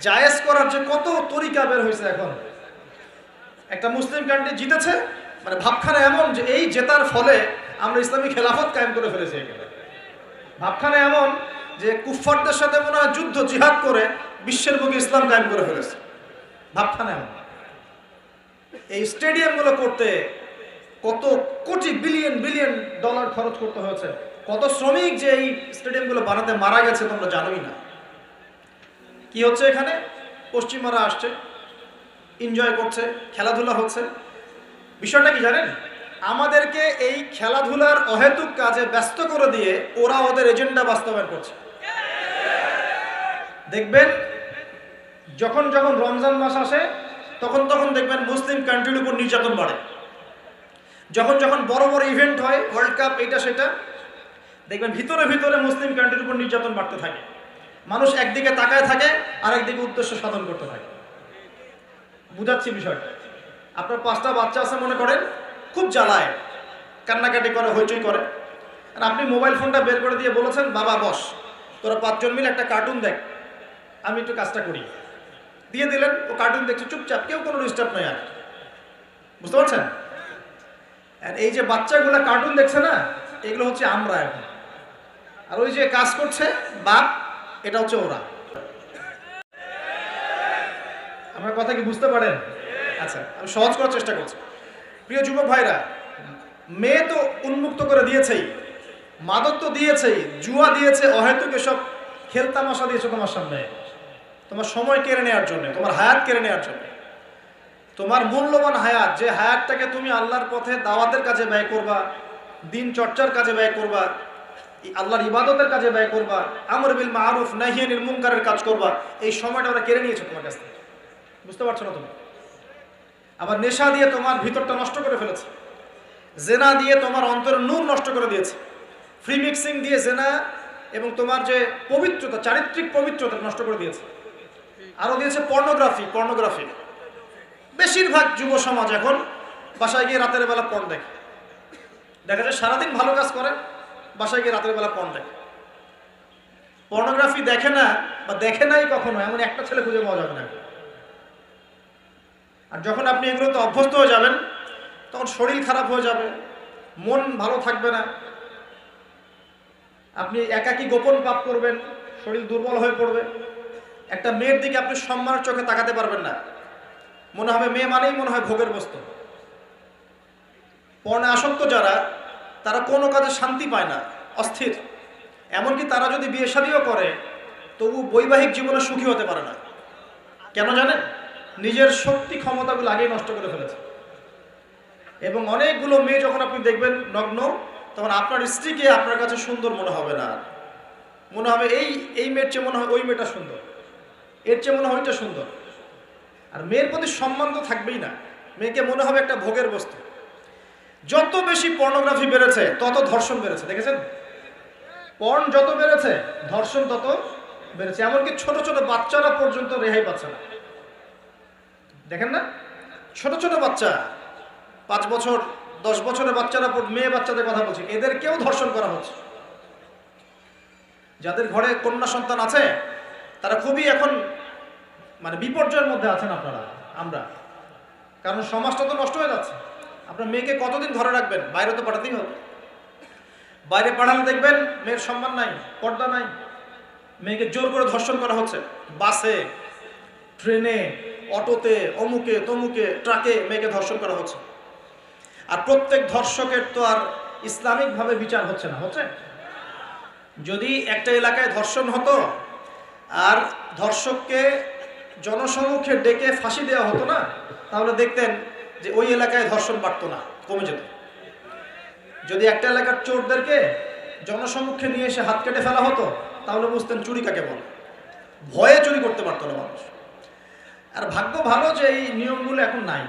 জায়েজ করার যে কত তরিকা বের হয়েছে। এখন একটা মুসলিম কান্ট্রি জিতেছে, মানে ভাবখানা এমন যে এই জেতার ফলে আমরা ইসলামী খেলাফত কায়েম করে ফেলেছি। ভাবখানা এমন যে কুফফারদের সাথে মনে হয় যুদ্ধ জিহাদ করে বিশ্বের বুকে ইসলাম কায়েম করে ফেলেছে। ভাবখানা এমন। এই স্টেডিয়ামগুলো করতে কত কোটি বিলিয়ন বিলিয়ন ডলার খরচ করতে হয়েছে, কত শ্রমিক যে এই স্টেডিয়ামগুলো বানাতে মারা গেছে তোমরা জানোই না। কি হচ্ছে এখানে? পশ্চিমারা আসছে, এনজয় করছে, খেলাধুলা হচ্ছে। বিষয়টা কি জানেন? আমাদেরকে এই খেলাধুলার অহেতুক কাজে ব্যস্ত করে দিয়ে ওরা ওদের এজেন্ডা বাস্তবায়ন করছে। দেখবেন যখন যখন রমজান মাস আসে তখন তখন দেখবেন মুসলিম কান্ট্রির উপর নির্যাতন বাড়ে। যখন যখন বড় বড় ইভেন্ট হয়, ওয়ার্ল্ড কাপ, এটা সেটা, দেখবেন ভিতরে ভিতরে মুসলিম কান্ট্রির উপর নির্যাতন বাড়তে থাকে। মানুষ একদিকে তাকায় থাকে আর একদিকে উদ্দেশ্য সাধন করতে থাকে। বুঝাচ্ছি বিষয়টা। আপনার 5টা বাচ্চা আছে মনে করেন, খুব জ্বালায়, কান্নাকাটি করে, হইচই করে, আর আপনি মোবাইল ফোনটা বের করে দিয়ে বলেছেন, বাবা বস, তোরা 5 জন মিলে একটা কার্টুন দেখ, আমি একটু কাজটা করি। দিয়ে দিলেন, ও কার্টুন দেখছে চুপচাপ, কেউ কোনো ডিস্টার্ব নয়। আর বুঝতে পারছেন? আর এই যে বাচ্চাগুলা কার্টুন দেখছে না, এগুলো হচ্ছে আমরা এখন। আর ওই যে কাজ করছে বাপ, এটা হচ্ছে ওরা। আমার কথা কি বুঝতে পারেন? আচ্ছা, আমি সহজ করার চেষ্টা করছি। প্রিয় যুবক ভাইরা, মেয়ে তো উন্মুক্ত করে দিয়েছেই, মাদক তো দিয়েছেই, জুয়া দিয়েছে, অহেতুক এসব খেলতামাশা দিয়েছে তোমার সামনে, তোমার সময় কেড়ে নেওয়ার জন্য, তোমার হায়াত কেড়ে নেওয়ার জন্য। তোমার মূল্যবান হায়াত, যে হায়াতটাকে তুমি আল্লাহর পথে দাওয়াতের কাজে ব্যয় করবা, দিন চর্চার কাজে ব্যয় করবা, আল্লাহর ইবাদতের কাজে ব্যয় করবা, আমর বিল মারুফ নাহি আনিল মুনকারের কাজ করবা, এই সময়টা ওরা কেড়ে নিয়েছে তোমার কাছ থেকে। বুঝতে পারছো না তুমি? আবার নেশা দিয়ে তোমার ভিতরটা নষ্ট করে ফেলেছে, জেনা দিয়ে তোমার অন্তরের নূর নষ্ট করে দিয়েছে, ফ্রি মিক্সিং দিয়ে জেনা এবং তোমার যে পবিত্রতা, চারিত্রিক পবিত্রতা নষ্ট করে দিয়েছে। আরও দিয়েছে পর্নোগ্রাফি। বেশিরভাগ যুব সমাজ এখন বাসায় গিয়ে রাতের বেলা পর্ন দেখে। দেখা যায় সারাদিন ভালো কাজ করে, বাসায় গিয়ে রাতের বেলা পর্ন দেখে। পর্নোগ্রাফি দেখে না বা দেখে নাই কখনো, এমন একটা ছেলে খুঁজে পাওয়া যাবে না। আর যখন আপনি এগুলোতে অভ্যস্ত হয়ে যাবেন, তখন শরীর খারাপ হয়ে যাবে, মন ভালো থাকবে না, আপনি একাকী গোপন পাপ করবেন, শরীর দুর্বল হয়ে পড়বে। একটা মেয়ের দিকে আপনি সম্মানের চোখে তাকাতে পারবেন না, মনে হবে মেয়ে মানেই মনে হয় ভোগের বস্তু। পর্ণে আসক্ত যারা, তারা কোনো কাজে শান্তি পায় না, অস্থির। এমনকি তারা যদি বিয়ে শাদীও করে, তবু বৈবাহিক জীবনে সুখী হতে পারে না। কেন জানেন? নিজের শক্তি ক্ষমতাগুলো আগেই নষ্ট করে ফেলেছে। এবং অনেকগুলো মেয়ে যখন আপনি দেখবেন নগ্ন, তখন আপনার স্ত্রীকে আপনার কাছে সুন্দর মনে হবে না, মনে হবে এই মেয়ের চেয়ে মনে হয় ওই মেয়েটা সুন্দর, এর চেয়ে মনে হয় ওইটা সুন্দর। আর মেয়ের প্রতি সম্মান তো থাকবেই না, মেয়েকে মনে হবে একটা ভোগের বস্তু। যত বেশি পর্নোগ্রাফি বেড়েছে তত ধর্ষণ বেড়েছে, দেখেছেন? পর্ন যত বেড়েছে ধর্ষণ তত বেড়েছে। এমনকি ছোট ছোট বাচ্চারা পর্যন্ত রেহাই পাচ্ছে না, দেখেন না? ছোট ছোট বাচ্চা, 5 বছর 10 বছরের বাচ্চারা, মেয়ে বাচ্চাদের কথা বলছি, এদেরকেও ধর্ষণ করা হচ্ছে। যাদের ঘরে কন্যা সন্তান আছে তারা খুবই এখন মানে বিপর্যয়ের মধ্যে আছেন আপনারা, আমরা। কারণ সমাজটা তো নষ্ট হয়ে যাচ্ছে। আপনার মেয়েকে কতদিন ঘরে রাখবেন? বাইরে তো পাঠাতেই হবে। বাইরে পাঠালে দেখবেন মেয়ের সম্মান নাই, পর্দা নাই, মেয়েকে জোর করে ধর্ষণ করা হচ্ছে। বাসে, ট্রেনে, অটোতে, অমুকে তমুকে, ট্রাকে মেয়েকে ধর্ষণ করা হচ্ছে। আর প্রত্যেক ধর্ষকের তো আর ইসলামিকভাবে বিচার হচ্ছে না, হচ্ছে? যদি একটা এলাকায় ধর্ষণ হতো আর ধর্ষককে জনসমক্ষে ডেকে ফাঁসি দেওয়া হতো না, তাহলে দেখতেন যে ওই এলাকায় ধর্ষণ বাড়তো না, কমে যেত। যদি একটা এলাকার চোরদেরকে জনসমক্ষে নিয়ে এসে হাত কেটে ফেলা হতো, তাহলে বুঝতেন চুরি কাকে বলে। ভয়ে চুরি করতে পারতো না মানুষ। আর ভাগ্য ভালো যে এই নিয়মগুলো এখন নাই।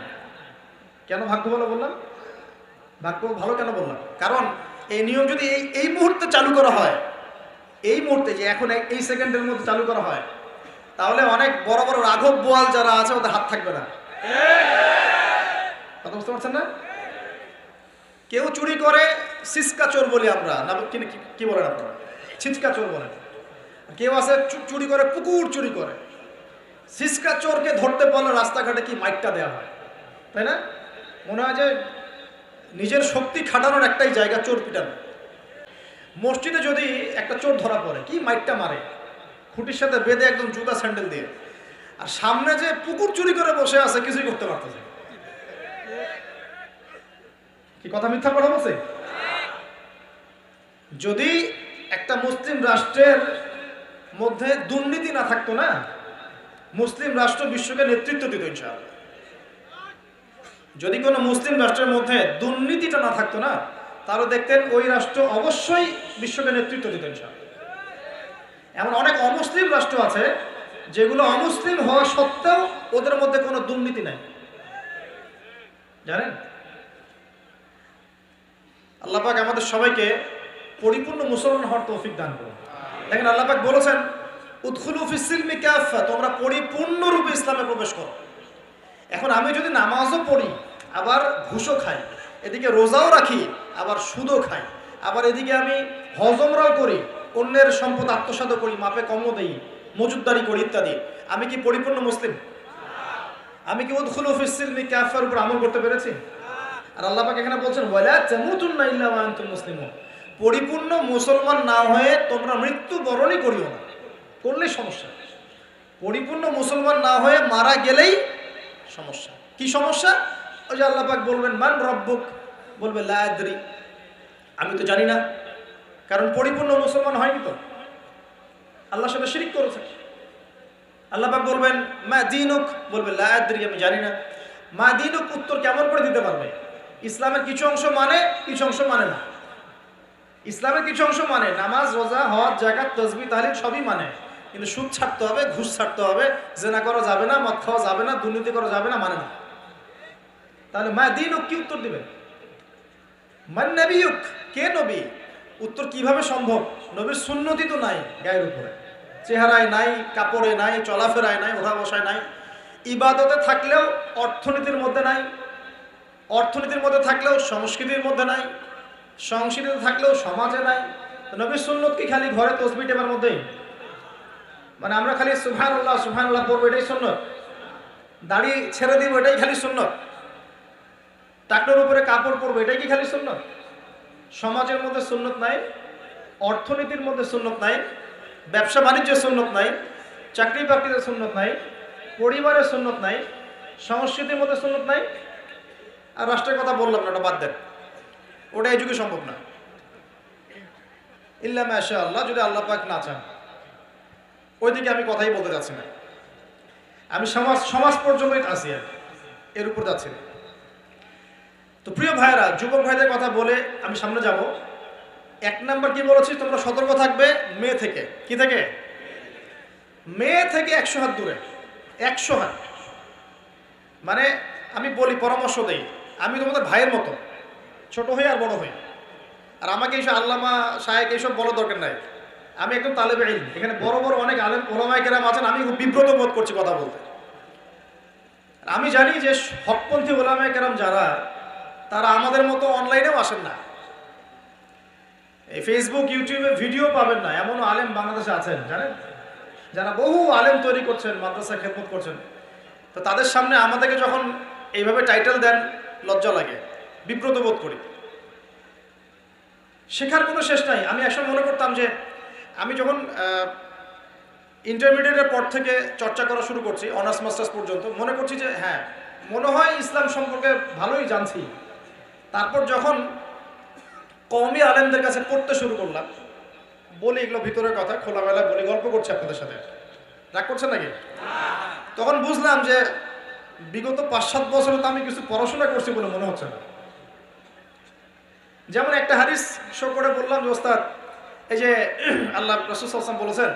কেন ভাগ্য ভালো বললাম? ভাগ্য ভালো কেন বললাম? কারণ এই নিয়ম যদি এই মুহূর্তে চালু করা হয়, এই মুহূর্তে যে এখন এই সেকেন্ডের মধ্যে চালু করা হয়, তাহলে অনেক বড় বড় রাঘব বোয়াল যারা আছে ওদের হাত থাকবে না। কথা বুঝতে পারছেন না? কেউ চুরি করে সিসকা চোর বলি আমরা, না কি বলেন আপনারা? ছিচকা চোর বলেন। কেউ আছে চুরি করে পুকুর চুরি করে। সিসকা চোরকে ধরতে পারলে রাস্তাঘাটে কি মাইকটা দেওয়া হয়, তাই না? মনে হয় যে নিজের শক্তি খাটানোর একটাই জায়গা চোর পিটানো। মসজিদে যদি একটা চোর ধরা পড়ে, কি মাইটটা মারে, খুঁটির সাথে বেঁধে একদম জুতা স্যান্ডেল দিয়ে, আর সামনে যে পুকুর চুরি করে বসে আছে, কিছুই করতে পারতেছে। কি কথা মিথ্যা কথা বলছে? যদি একটা মুসলিম রাষ্ট্রের মধ্যে দুর্নীতি না থাকতো না, মুসলিম রাষ্ট্র বিশ্বকে নেতৃত্ব দিত ইনশাআল্লাহ। যদি কোনো মুসলিম রাষ্ট্রের মধ্যে দুর্নীতিটা না থাকতো না, তাহলে দেখতেন ওই রাষ্ট্র অবশ্যই বিশ্বকে নেতৃত্ব দিত ইনশাআল্লাহ। এমন অনেক অমুসলিম রাষ্ট্র আছে যেগুলো অমুসলিম হওয়া সত্ত্বেও ওদের মধ্যে কোনো দুর্নীতি নাই, জানেন? আল্লাহ পাক আমাদের সবাইকে পরিপূর্ণ মুসলমান হওয়ার তৌফিক দান করুন। দেখেন আল্লাহ পাক বলেছেন, উদখুলু ফিস সিলমি কাফা, তোমরা পরিপূর্ণরূপে ইসলামে প্রবেশ করো। এখন আমি যদি নামাজও পড়ি, আবার ঘুষও খাই, এদিকে রোজাও রাখি, আবার সুদও খাই, আবার এদিকে আমি হজমরাও করি, অন্যের সম্পদ আত্মসাৎ করি, মাপে কমও দেই, মজুদদারি করি ইত্যাদি, আমি কি পরিপূর্ণ মুসলিম? আমি কি উদখুলু ফিস সিলমি কাফার উপর আমল করতে পেরেছি? আর আল্লাহ পাক এখানে বলছেন, ওয়ালা তামুতুন্না ইল্লা ওয়া আনতুম মুসলিমুন, পরিপূর্ণ মুসলমান না হয়ে তোমরা মৃত্যুবরণই করিও না। করলেই সমস্যা। পরিপূর্ণ মুসলমান না হয়ে মারা গেলেই সমস্যা। কি সমস্যা? ওই যে আল্লাহ পাক বলবেন, মান রব্বুক, বলবে লা আদরি, আমি তো জানি না, কারণ পরিপূর্ণ মুসলমান হয়নি তো, আল্লাহর সাথে শিরক করেছে। আল্লাহ পাক বলবেন, মা দীনুক, বলবে লা আদরি, আমি জানি না। মা দীনুক উত্তর কেমন করে দিতে পারবে? ইসলামের কিছু অংশ মানে, কিছু অংশ মানে না। ইসলামের কিছু অংশ মানে, নামাজ, রোজা, হজ, যাকাত, তাসবিহ, তাহলিল সবই মানে, কিন্তু সুদ ছাড়তে হবে, ঘুষ ছাড়তে হবে, জেনা করা যাবে না, মদ খাওয়া যাবে না, দুর্নীতি করা যাবে না, মানে না। তাহলে মা দীনুক কি উত্তর দিবেন? মান নবিয়ুক, কে নবী? উত্তর কিভাবে সম্ভব? নবীর সুন্নতি তো নাই গায়ের উপরে, চেহারায় নাই, কাপড়ে নাই, চলাফেরায় নাই, ওঠা বসায় নাই, ইবাদতে থাকলেও অর্থনীতির মধ্যে নাই, অর্থনীতির মধ্যে থাকলেও সংস্কৃতির মধ্যে নাই, সংস্কৃতিতে থাকলেও সমাজে নাই। নবীর সুন্নত কি খালি ঘরে তসবিহ টেপার মধ্যেই? মানে আমরা খালি সুবহানাল্লাহ সুবহানাল্লাহ পড়বো, এটাই সুন্নত? দাড়ি ছেড়ে দিব, এটাই খালি সুন্নত? টাকনোর উপরে কাপড় পরবো, এটাই কি খালি সুন্নত? সমাজের মধ্যে সুন্নত নাই, অর্থনীতির মধ্যে সুন্নত নাই, ব্যবসা বাণিজ্যের সুন্নত নাই, চাকরি বাকরিতে সুন্নত নাই, পরিবারের সুন্নত নাই, সংস্কৃতির মধ্যে সুন্নত নাই, আর রাষ্ট্রের কথা বললাম না, ওটা বাদ দেন, ওটা এই যুগে সম্ভব না। ইল্লা মাশাআল্লাহ, যদি আল্লাহ পাক না চান। ওইদিকে আমি কথাই বলতে যাচ্ছি না, আমি সমাজ পর্যন্তই আছি, এর উপর যাচ্ছি না। তো প্রিয় ভাইয়েরা, যুবক ভাইদের কথা বলে আমি সামনে যাব। এক নাম্বার কি বলেছি, তোমরা সতর্ক থাকবে মেয়ে থেকে। কি থেকে? মেয়ে থেকে 100 হাত দূরে। 100 হাত মানে আমি বলি, পরামর্শ দেই, আমি তোমাদের ভাইয়ের মতো, ছোট হই আর বড় হই, আর আমাকে এইসব আল্লামা শায়েখ এইসব বলার দরকার নাই। আমি একদম তালেবে ইলম, এখানে বড় বড় অনেক আলেম ওলামায়ে কেরাম আছেন, আমি খুব বিব্রত বোধ করছি কথা বলতে। আমি জানি যে হকপন্থী ওলামায়ে কেরাম যারা, তারা আমাদের মতো অনলাইনেও আসেন না, এই ফেসবুক ইউটিউবে ভিডিও পাবেন না, এমনও আলেম বাংলাদেশে আছেন জানেন, যারা বহু আলেম তৈরি করছেন, মাদ্রাসা খেদমত করছেন। তো তাদের সামনে আমাদেরকে যখন এইভাবে টাইটেল দেন, লজ্জা লাগে, বিব্রত বোধ করি। শেখার কোনো শেষ নাই। আমি একসময় মনে করতাম যে আমি যখন ইন্টারমিডিয়েটের পর থেকে চর্চা করা শুরু করছি, অনার্স মাস্টার্স পর্যন্ত, মনে করছি যে হ্যাঁ, মনে হয় ইসলাম সম্পর্কে ভালোই জানছি। তারপর যখন কওমি আলেমদের কাছে পড়তে শুরু করলাম, বলি এগুলো ভিতরের কথা, খোলামেলা বলি, গল্প করছি আপনাদের সাথে, রাগ করছেন নাকি? তখন বুঝলাম যে বিগত 5-7 বছরে তো আমি কিছু পড়াশোনা করছি বলে মনে হচ্ছে না। যেমন একটা হাদিস শো করে বললাম যে ওস্তাদ, এই যে আল্লাহ রাসূল সাল্লাল্লাহু আলাইহি ওয়াসাল্লাম বলেছেন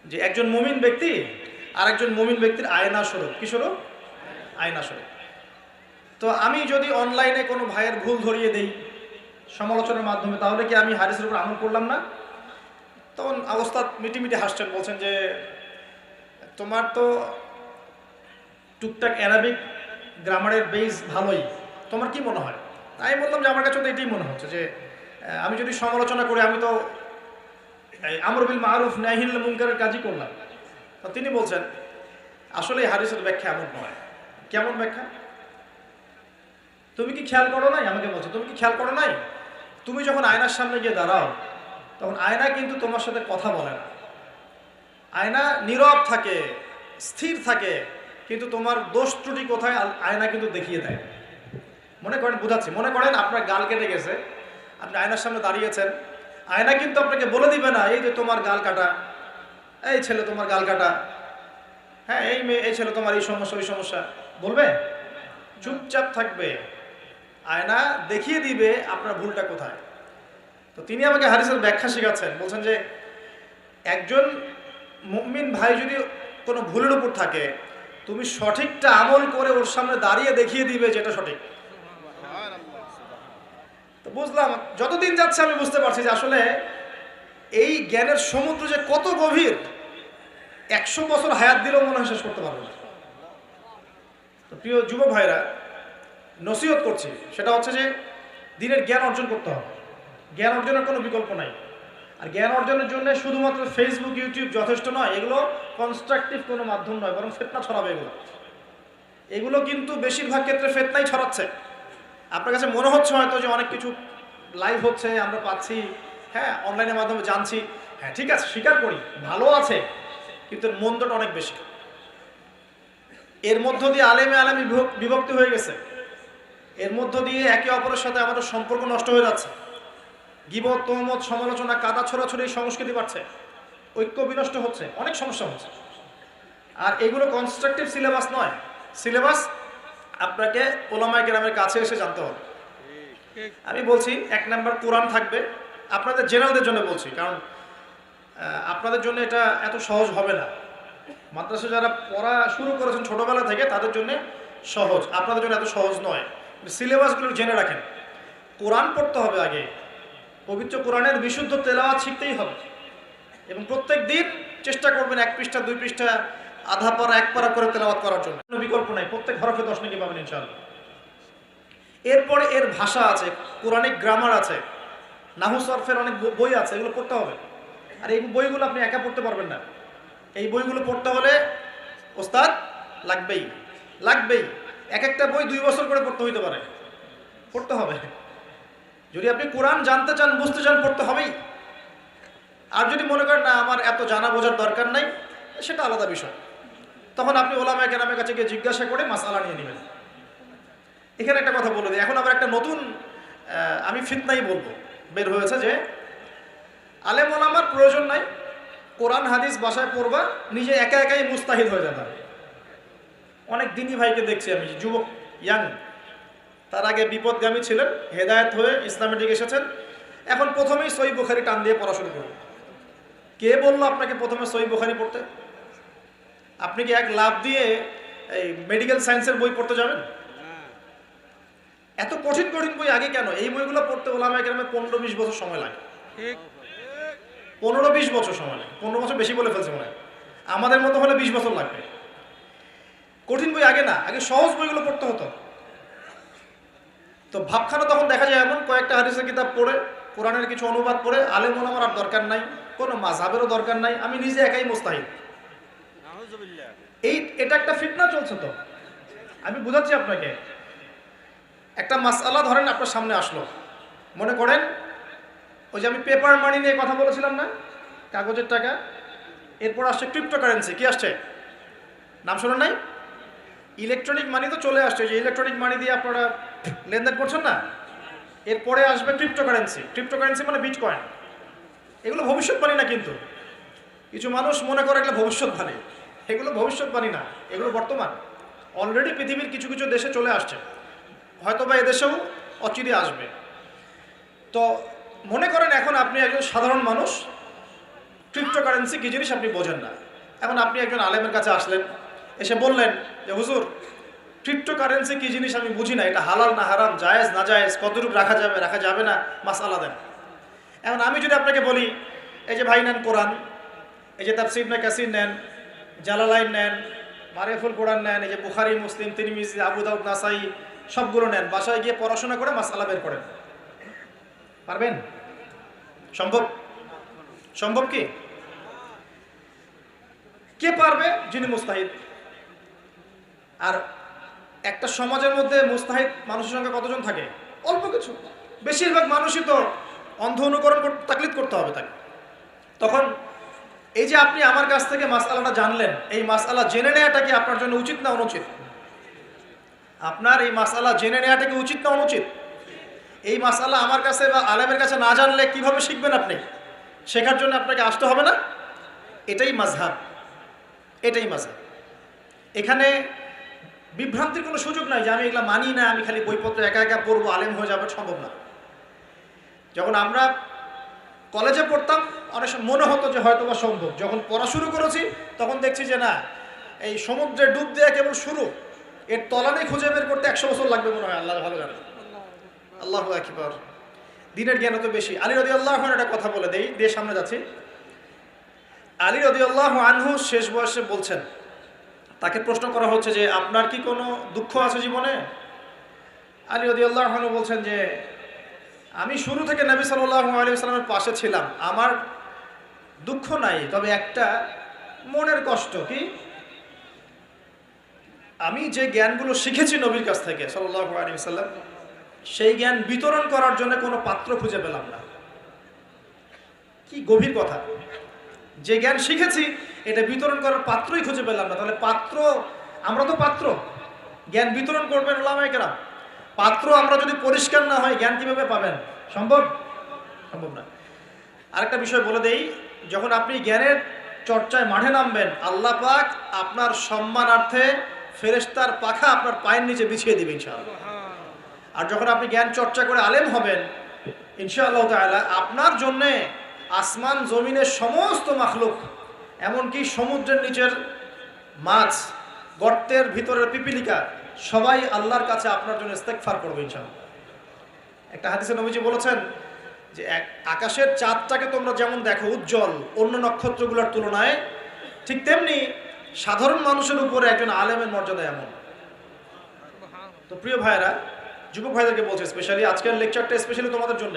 যে একজন মুমিন ব্যক্তি আর একজন মুমিন ব্যক্তির আয়না স্বরূপ। কি স্বরূপ? আয়না স্বরূপ। তো আমি যদি অনলাইনে কোনো ভাইয়ের ভুল ধরিয়ে দেই সমালোচনার মাধ্যমে, তাহলে কি আমি হাদিসের উপর আমল করলাম না? তখন ওস্তাদ মিটিমিটি হাসছেন, বলছেন যে তোমার তো টুকটাক অ্যারাবিক গ্রামারের বেস ভালোই, তোমার কি মনে হয়? আমি বললাম যে আমার কাছে তো এটাই মনে হচ্ছে যে আমি যদি সমালোচনা করি, আমি তো আমর বিল মারুফ নাহি আনিল মুনকারের কাজই করলাম। তো তিনি বলছেন আসলে এই হাদিসের ব্যাখ্যা এমন নয়। কেমন ব্যাখ্যা? তুমি কি খেয়াল করো নাই? আমাকে বলছে তুমি কি খেয়াল করো নাই তুমি যখন আয়নার সামনে গিয়ে দাঁড়াও তখন আয়না কিন্তু তোমার সাথে কথা বলে না, আয়না নীরব থাকে, স্থির থাকে, কিন্তু তোমার দোষ ত্রুটি কোথায় আয়না কিন্তু দেখিয়ে দেয়। মনে করেন, বুঝাচ্ছি, মনে করেন আপনার গাল কেটে গেছে, আপনি আয়নার সামনে দাঁড়িয়েছেন, আয়না কিন্তু আপনাকে বলে দিবে না এই যে তোমার গাল কাটা, এই ছেলে তোমার গাল কাটা, হ্যাঁ এই মেয়ে, এই ছেলে তোমার এই সমস্যা ওই সমস্যা, বলবে? চুপচাপ থাকবে, আয়না দেখিয়ে দিবে আপনার ভুলটা কোথায়। তো তিনি আমাকে হাদিসের ব্যাখ্যা শেখাচ্ছেন, বলছেন যে একজন মুমিন ভাই যদি কোনো ভুলের উপর থাকে, তুমি সঠিকটা আমল করে ওর সামনে দাঁড়িয়ে দেখিয়ে দিবে যেটা সঠিক। তো বুঝলাম, যতদিন যাচ্ছে আমি বুঝতে পারছি যে আসলে এই জ্ঞানের সমুদ্র যে কত গভীর, 100 বছর হায়াত দিলেও মনে হয় শেষ করতে পারবো না। তো প্রিয় যুবক ভাইরা, নসিহত করছি, সেটা হচ্ছে যে দিনের জ্ঞান অর্জন করতে হবে। জ্ঞান অর্জনের কোনো বিকল্প নাই। আর জ্ঞান অর্জনের জন্য শুধুমাত্র ফেসবুক ইউটিউব যথেষ্ট নয়, এগুলো কনস্ট্রাকটিভ কোনো মাধ্যম নয়, বরং ফিতনা ছড়াবে। এগুলো কিন্তু বেশিরভাগ ক্ষেত্রে ফিতনাই ছড়াচ্ছে। আপনার কাছে মনে হচ্ছে হয়তো যে অনেক কিছু লাইভ হচ্ছে, আমরা পাচ্ছি, হ্যাঁ অনলাইনের মাধ্যমে জানছি, হ্যাঁ ঠিক আছে, স্বীকার করি ভালো আছে, কিন্তু মন্দটা অনেক বেশি। এর মধ্য দিয়ে আলেমে বিভক্তি হয়ে গেছে, এর মধ্য দিয়ে একে অপরের সাথে আমাদের সম্পর্ক নষ্ট হয়ে যাচ্ছে, গীবত, তহমত, সমালোচনা, কাদা ছোড়াছড়ি সংস্কৃতি বাড়ছে, ঐক্য বিনষ্ট হচ্ছে, অনেক সমস্যা হচ্ছে। আর এগুলো কনস্ট্রাকটিভ সিলেবাস নয়। সিলেবাস আপনাকে ওলামায়ে কেরামের কাছে এসে জানতে হবে। আমি বলছি 1 নাম্বার কোরআন থাকবে, আপনাদের জেনারেলদের জন্য বলছি, কারণ আপনাদের জন্য এটা এত সহজ হবে না। মাদ্রাসা যারা পড়া শুরু করেছেন ছোটবেলা থেকে তাদের জন্য সহজ, আপনাদের জন্য এত সহজ নয়। সিলেবাসগুলো জেনে রাখেন। কোরআন পড়তে হবে আগে, পবিত্র কোরআনের বিশুদ্ধ তেলাওয়াত শিখতেই হবে, এবং প্রত্যেক দিন চেষ্টা করবেন 1 পৃষ্ঠা 2 পৃষ্ঠা, আধা পারা 1 পারা করে তেলাওয়াত করার জন্য। কোনো বিকল্প নাই, প্রত্যেক হরফে 10 নাকি পাবেন ইনশাআল্লাহ। এরপরে এর ভাষা আছে, কোরআনিক গ্রামার আছে, নাহু সরফের অনেক বই আছে, এগুলো পড়তে হবে। আর এই বইগুলো আপনি একা পড়তে পারবেন না, এই বইগুলো পড়তে হলে ওস্তাদ লাগবেই। এক একটা বই 2 বছর করে পড়তে হইতে পারে, পড়তে হবে। যদি আপনি কোরআন জানতে চান, বুঝতে চান, পড়তে হবেই। আর যদি মনে করেন না আমার এত জানা বোঝার দরকার নাই, সেটা আলাদা বিষয়, তখন আপনি ওলামায়ে কেরামের কাছে গিয়ে জিজ্ঞাসা করে মাসআলা নিয়ে নেবেন। এখানে একটা কথা বলে দিই, এখন আবার একটা নতুন আমি ফিতনাই বলবো বের হয়েছে যে আলেম ওলামার প্রয়োজন নাই, কোরআন হাদিস বাসায় পড়বা, নিজে একা একাই মুস্তাহিদ হয়ে যাবে। অনেক দিনই ভাইকে দেখছি আমি, যুবক, ইয়াং, তার আগে বিপদগামী ছিলেন, হেদায়েত হয়ে ইসলামের দিকে এসেছেন, এখন প্রথমেই সহিহ বুখারী টান দিয়ে পড়া শুরু করবেন। কে বললো আপনাকে প্রথমে সহিহ বুখারী পড়তে? আপনি কি এক লাভ দিয়ে এই মেডিকেল সায়েন্সের বই পড়তে যাবেন? এত কঠিন কঠিন বই আগে কেন? এই বইগুলো পড়তে ওলামায়ে কেরামের 15-20 বছর সময় লাগে। 15-20 বছর সময় লাগে, 15 বছর বেশি বলে ফেলছে মনে হয়। আমাদের মতো হলে 20 বছর লাগবে। কঠিন বই আগে না, আগে সহজ বইগুলো পড়তে হতো। তো ভাবখানা তখন দেখা যায় এমন, কয়েকটা হাদিসের কিতাব পড়ে, কোরআনের কিছু অনুবাদ পড়ে, আলেম ওলামার আর দরকার নাই, কোনো মাযহাবেরও দরকার নাই, আমি নিজে একাই মুস্তাহিদ। এটা একটা ফিতনা চলছে। তো আমি বুঝাচ্ছি আপনাকে, একটা মাসআলা ধরেন আপনার সামনে আসলো, মনে করেন ওই যে আমি পেপার মানি নিয়ে কথা বলেছিলাম না, কাগজের টাকা, এরপর আসছে ক্রিপ্টোকারেন্সি। কি আসছে? নাম শোনেন নাই? ইলেকট্রনিক মানি তো চলে আসছে, যে ইলেকট্রনিক মানি দিয়ে আপনারা লেনদেন করছেন না, এরপরে আসবে ক্রিপ্টোকারেন্সি। ক্রিপ্টোকারেন্সি মানে বিটকয়েন। এগুলো ভবিষ্যৎবাণী না, কিন্তু কিছু মানুষ মনে করে এগুলো ভবিষ্যৎবাণী। এগুলো ভবিষ্যৎবাণী না, এগুলো বর্তমান। অলরেডি পৃথিবীর কিছু কিছু দেশে চলে আসছে, হয়তোবা এদেশেও অচিরে আসবে। তো মনে করেন এখন আপনি একজন সাধারণ মানুষ, ক্রিপ্টোকারেন্সি কী জিনিস আপনি বোঝেন না। এখন আপনি একজন আলেমের কাছে আসলেন, এসে বললেন যে হুজুর ক্রিপ্টোকারেন্সি কী জিনিস আমি বুঝি না, এটা হালাল না হারাম, জায়েজ না জায়েজ, কতটুকু রাখা যাবে রাখা যাবে না, মাসআলা দেন। এখন আমি যদি আপনাকে বলি এই যে ভাই নেন কোরআন, এই যে তাফসীর ইবনে কাসির নেন, জালালাইন নেন, মারিফুল কোরআন নেন, এই যে বুখারী, মুসলিম, তিরমিজি, আবু দাউদ, নাসাই, সবগুলো নেন, বাসায় গিয়ে পড়াশোনা করে মাসআলা বের করেন, পারবেন? সম্ভব? সম্ভব কি? কে পারবে? যিনি মুস্তাহিদ। আর একটা সমাজের মধ্যে মুস্তাহিদ মানুষের সংখ্যা কতজন থাকে? অল্প কিছু, বেশিরভাগ মানুষই তো অন্ধ অনুকরণ তাকলিদ করতে হবে তাকে। তখন এই যে আপনি আমার কাছ থেকে মাসআলাটা জানলেন, এই মাসআলা জেনে নেওয়াটা কি আপনার জন্য উচিত না অনুচিত? আপনার এই মাসআলা জেনে নেওয়াটা কি উচিত না অনুচিত? এই মাসআলা আমার কাছে বা আলেমের কাছে না জানলে কিভাবে শিখবেন আপনি? শেখার জন্য আপনাকে আসতে হবে না? এটাই মাযহাব, এটাই মাযহাব। এখানে বিভ্রান্তির কোনো সুযোগ নাই যে আমি এগুলা মানি না, আমি খালি বইপত্র একা একা পড়বো, আলেম হয়ে যাবে, সম্ভব না। যখন আমরা কলেজে পড়তাম অনেক সময় মনে হতো যে হয়তো বা সম্ভব, যখন পড়া শুরু করেছি তখন দেখছি যে না, এই সমুদ্রে ডুব দেওয়া কেবল শুরু, এর তলানি খুঁজে বের করতে 100 বছর লাগবে মনে হয়, আল্লাহ ভালো জানে। আল্লাহু আকবার। দিনের জ্ঞান তো বেশি। আলী রাদিয়াল্লাহু আনহু একটা কথা বলে দেই, দিয়ে সামনে যাচ্ছি। আলী রাদিয়াল্লাহু আনহু শেষ বয়সে বলছেন, তাকে প্রশ্ন করা হচ্ছে যে আপনার কি কোনো দুঃখ আছে জীবনে? আলী রাদিয়াল্লাহু আনহু বলছেন যে আমি শুরু থেকে নবী সাল্লাল্লাহু আলাইহি ওয়াসাল্লামের পাশে ছিলাম, আমার দুঃখ নাই, তবে একটা মনের কষ্ট। কি? আমি যে জ্ঞানগুলো শিখেছি নবীর কাছ থেকে সাল্লাল্লাহু আলাইহি ওয়াসাল্লাম, সেই জ্ঞান বিতরণ করার জন্য কোনো পাত্র খুঁজে পেলাম না। কি গভীর কথা! যে জ্ঞান শিখেছি এটা বিতরণ করার পাত্রই খুঁজে পেলাম না। তাহলে পাত্র, আমরা তো পাত্র, জ্ঞান বিতরণ করবেন উলামায়ে কেরাম। পাত্র আমরা যদি পরিষ্কার না হয় জ্ঞান কিভাবে পাবেন? সম্ভব? সম্ভব না। আরেকটা বিষয় বলে দেই, যখন আপনি জ্ঞানের চর্চায় মাঠে নামবেন, আল্লাহ পাক আপনার সম্মানার্থে ফেরেশতার পাখা আপনার পায়ের নিচে বিছিয়ে দিবে ইনশাআল্লাহ। আর যখন আপনি জ্ঞান চর্চা করে আলেম হবেন ইনশাআল্লাহ তাআলা, আপনার জন্যে আসমান জমিনের সমস্ত মাখলুক, এমনকি সমুদ্রের নিচের মাছ, গর্তের ভিতরের পিপিলিকা, সবাই আল্লাহর কাছে আপনার জন্য ইস্তেগফার করবে ইনশাআল্লাহ। একটা হাদিসে নবীজি বলেছেন যে আকাশের চাঁদটাকে তোমরা যেমন দেখো উজ্জ্বল অন্য নক্ষত্রগুলোর তুলনায়, ঠিক তেমনি সাধারণ মানুষের উপরে একজন আলেমের মর্যাদা এমন। তো প্রিয় ভাইরা, যুবক ভাইদেরকে বলছে, স্পেশালি আজকের লেকচারটা স্পেশালি তোমাদের জন্য,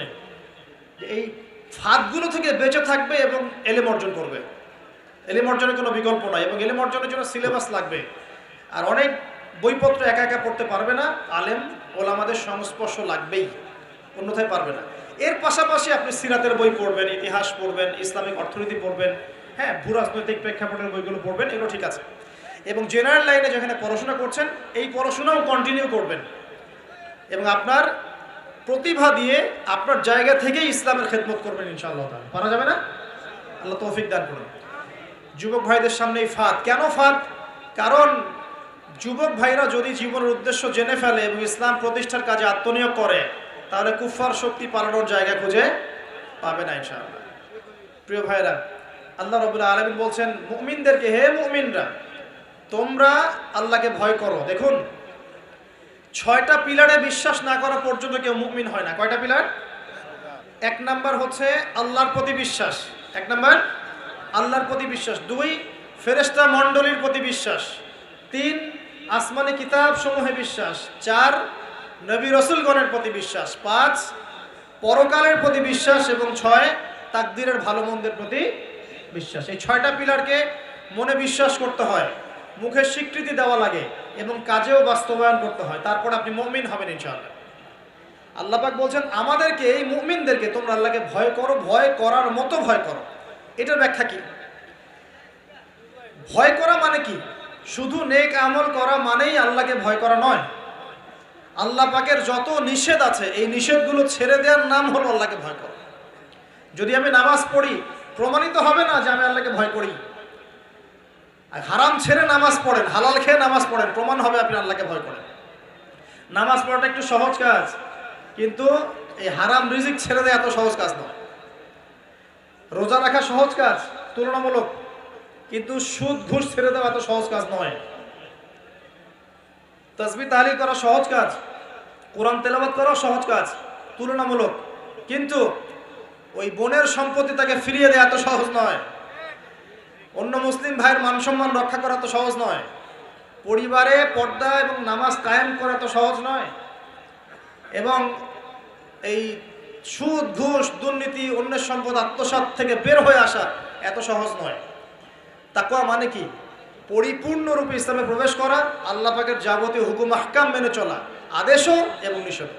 যে এই ফাঁদগুলো থেকে বেঁচে থাকবে এবং এলেম অর্জন করবে। এলেম অর্জনের কোনো বিকল্প নাই, এবং এলেম অর্জনের জন্য সিলেবাস লাগবে। আর অনেক বইপত্র একা একা পড়তে পারবে না, আলেম ওলামাদের সংস্পর্শ লাগবেই, অন্যথায় পারবে না। এর পাশাপাশি আপনি সিরাতের বই পড়বেন, ইতিহাস পড়বেন, ইসলামিক অর্থনীতি পড়বেন, হ্যাঁ, ভূরাজনৈতিক প্রেক্ষাপটের বইগুলো পড়বেন, এগুলো ঠিক আছে। এবং জেনারেল লাইনে যেখানে পড়াশোনা করছেন এই পড়াশোনাও কন্টিনিউ করবেন, এবং আপনার প্রতিভা দিয়ে আপনার জায়গা থেকেই ইসলামের খেদমত করবেন ইনশাআল্লাহ। পারা যাবে না? আল্লাহ তৌফিক দান করুন। যুবক ভাইদের সামনে এই ফাঁদ। কেন ফাঁদ? কারণ যুবক ভাইরা যদি জীবনের উদ্দেশ্য জেনে ফেলে এবং ইসলাম প্রতিষ্ঠার কাজে আত্মনিয়োগ করে, তাহলে কুফার শক্তি পালানোর জায়গা খুঁজে পাবে না ইনশাআল্লাহ। প্রিয় ভাইরা, আল্লাহ রাব্বুল আলামিন বলছেন মুমিনদেরকে, হে মুমিনরা, তোমরা আল্লাহকে ভয় করো। দেখুন, 6টা পিলারে বিশ্বাস না করা পর্যন্ত কেউ মুমিন হয় না। কয়টা পিলার? 1 নাম্বার হচ্ছে আল্লাহর প্রতি বিশ্বাস। 1 নাম্বার আল্লাহর প্রতি বিশ্বাস। 2 ফেরেশতা মণ্ডলীর প্রতি বিশ্বাস। 3 আসমানি কিতাব সমূহে বিশ্বাস। 4 নবী রাসূলগণের প্রতি বিশ্বাস। 5 পরকালের প্রতি বিশ্বাস। এবং 6 তাকদীরের ভালো মন্দের প্রতি বিশ্বাস। এই 6টা পিলারকে মনে বিশ্বাস করতে হয়, মুখে স্বীকৃতি দেওয়া লাগে, এবং কাজেও বাস্তবায়ন করতে হয়। তারপর আপনি মুমিন হবেন ইনশাআল্লাহ। আল্লাহ পাক বলছেন আমাদেরকে, এই মুমিনদেরকে, তোমরা আল্লাহকে ভয় করো, ভয় করার মতো ভয় করো। এটার ব্যাখ্যা কি? ভয় করা মানে কি? শুধু নেক আমল করা মানেই আল্লাহকে ভয় করা নয়। আল্লাহ পাকের যত নিষেধ আছে এই নিষেধগুলো ছেড়ে দেওয়ার নাম হলো আল্লাহকে ভয় করা। যদি আমি নামাজ পড়ি, প্রমাণিত হবে না যে আমি আল্লাহকে ভয় করি। আর হারাম ছেড়ে নামাজ পড়েন, হালাল খেয়ে নামাজ পড়েন, প্রমাণ হবে আপনি আল্লাহকে ভয় করেন। নামাজ পড়াটা একটু সহজ কাজ, কিন্তু এই হারাম রিজিক ছেড়ে দেওয়া এত সহজ কাজ নয়। রোজা রাখা সহজ কাজ তুলনামূলক, কিন্তু সুদ ঘুষ ছেড়ে দেওয়া এত সহজ কাজ নয়। তাসবিহ তাহলিল করা সহজ কাজ, কোরআন তেলাওয়াত করা সহজ কাজ তুলনামূলক, কিন্তু ওই বোনের সম্পত্তি তাকে ফিরিয়ে দেওয়া এত সহজ নয়। অন্য মুসলিম ভাইয়ের মান সম্মান রক্ষা করা তো সহজ নয়। পরিবারে পর্দা এবং নামাজ কায়েম করা তো সহজ নয়। এবং এই সুদ ঘুষ দুর্নীতি অন্যের সম্পদ আত্মসাৎ থেকে বের হয়ে আসা এত সহজ নয়। তাকওয়া মানে কি? পরিপূর্ণরূপে ইসলামে প্রবেশ করা, আল্লাহ পাকের যাবতীয় হুকুম আহকাম মেনে চলা, আদেশও এবং নিষেধ।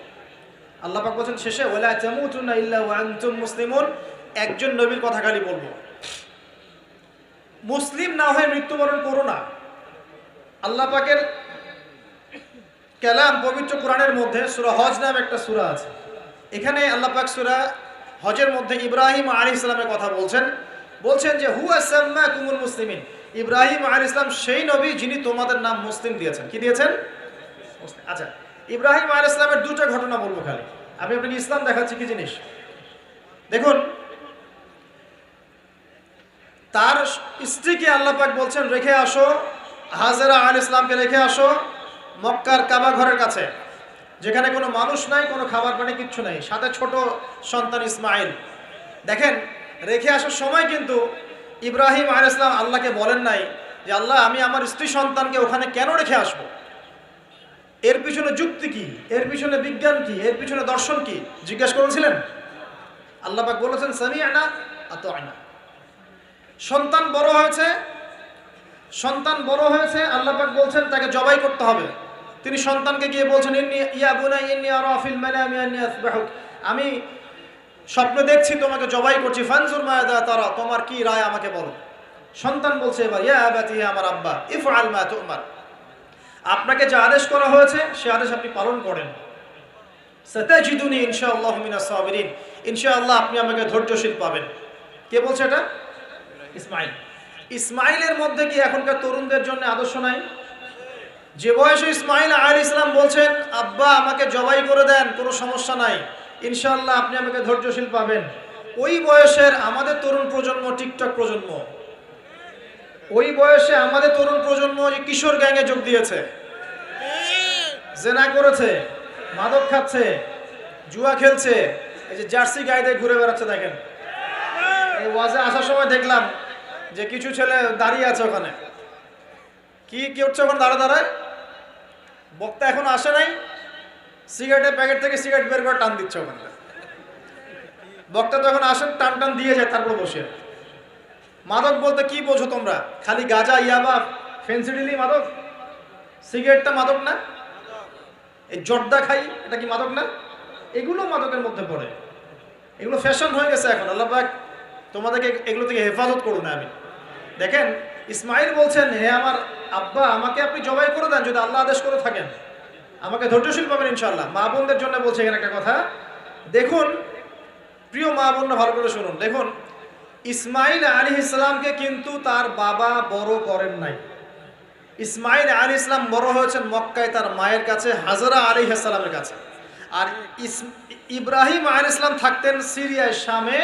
আল্লাহ পাক বলেন শেষে ওয়ালা তামুতুনা ইল্লা ওয়া আনতুম মুসলিমুন, একজন নবীর কথা খালি বলবো, মুসলিম না হয়ে মৃত্যুবরণ করো না। আল্লাহ পাকের কালাম পবিত্র কোরআনের মধ্যে সূরা হজ নামে একটা সূরা আছে। এখানে আল্লাহ পাক সূরা হজের মধ্যে ইব্রাহিম আলাইহিস সালামের কথা বলছেন যে হুয়া সাম্মাকুমুল মুসলিমিন, ইব্রাহিম আলাইহিস সালাম সেই নবী যিনি তোমাদের নাম মুসলিম দিয়েছেন। কি দিয়েছেন? আচ্ছা, ইব্রাহিম আলাইহিস সালামের দুটো ঘটনা বলবো খালি, আমি আপনাকে ইসলাম দেখাচ্ছি কি জিনিস। দেখুন, তার স্ত্রীকে আল্লাহ পাক বলছেন রেখে আসো, হাজেরা আলাইহিস সালামকে রেখে আসো মক্কার কাবা ঘরের কাছে, যেখানে কোনো মানুষ নাই, কোনো খাবার পানি কিচ্ছু নাই, সাথে ছোট সন্তান ইসমাইল। দেখেন, রেখে আসার সময় কিন্তু ইব্রাহিম আলাইহিস সালাম আল্লাহকে বলেন নাই যে আল্লাহ আমি আমার স্ত্রী সন্তানকে ওখানে কেন রেখে আসবো, এর পিছনে যুক্তি কি, এর পিছনে বিজ্ঞান কি, এর পিছনে দর্শন কি জিজ্ঞাসা করেছিলেন? আল্লাহ পাক বলেছেন সামি'না আতা'না। সন্তান বড় হয়েছে, আল্লাহ পাক বলছেন তাকে জবাই করতে হবে। তিনি সন্তানকে গিয়ে বলছেন ইয়া বুনাইয়া ইন্নী আরা ফিল মানামি আন্নী আসবাহুক, আমি স্বপ্নে দেখছি তোমাকে জবাই করছি, ফানজুর মাযা তারা, তোমার কি রায় আমাকে বলো। সন্তান বলছে এবার ইয়া আবাতি, আমার আব্বা, ইফআল মা তুমার, আপনাকে যে আদেশ করা হয়েছে সে আদেশ আপনি পালন করেন। সাতাজিদুনি ইনশাআল্লাহু মিনাস সাবিরিন, ইনশাআল্লাহ আপনি আমাকে ধৈর্যশীল পাবেন। কে বলছে এটা? ইসমাইল। ইসমাইলের মধ্যে কি এখনকার তরুণদের জন্য আদর্শ নাই? যে বয়সে ইসমাইল আলাইহিস সালাম বলছেন আব্বা আমাকে জবাই করে দেন, কোনো সমস্যা নাই, ইনশাআল্লাহ আপনি আমাকে ধৈর্যশীল পাবেন, ওই বয়সের আমাদের তরুণ প্রজন্ম, টিকটক প্রজন্ম, ওই বয়সে আমাদের তরুণ প্রজন্ম কিশোর গ্যাংয়ে যোগ দিয়েছে, জেনা করেছে, মাদক খাচ্ছে, জুয়া খেলছে, এই যে জার্সি গায়ে ঘুরে বেড়াচ্ছে। দেখেন, এই ওয়াজে আসার সময় দেখলাম যে কিছু ছেলে দাঁড়িয়ে আছে ওখানে, কি হচ্ছে ওখানে দাঁড়ায়, বক্তা এখন আসে নাই, সিগারেটের প্যাকেট থেকে সিগারেট বের করে টান দিচ্ছে ওখানে। বক্তা তো এখন আসেন, টান দিয়ে যায়, তারপর বসে। মাদক বলতে কি বোঝো তোমরা? খালি গাঁজা, ইয়াবা, ফেন্সিডিলি মাদক? সিগারেটটা মাদক না? এই জর্দা খাই, এটা কি মাদক না? এগুলো মাদকের মধ্যে পড়ে, এগুলো ফ্যাশন হয়ে গেছে এখন। আল্লাহ পাক তোমাদেরকে এগুলো থেকে হেফাজত করুন। আমি দেখেন, ইসমাইল বলছেন হে আমার আব্বা আমাকে আপনি জবাই করে দেন, যদি আল্লাহ আদেশ করে থাকেন, আমাকে ধৈর্যশীল পাবেন ইনশাআল্লাহ। মা বোনদের জন্য বলছে এখানে একটা কথা, দেখুন প্রিয় মা বোনরা ভালো করে শুনুন। দেখুন, ইসমাইল আলাইহিস সালামকে কিন্তু তার বাবা বড় করেন নাই। ইসমাইল আলাইহিস সালাম বড় হয়েছেন মক্কায় তার মায়ের কাছে, হাজরা আলাইহিস সালামের কাছে। আর ইব্রাহিম আলাইহিস সালাম থাকতেন সিরিয়ায়, শামে,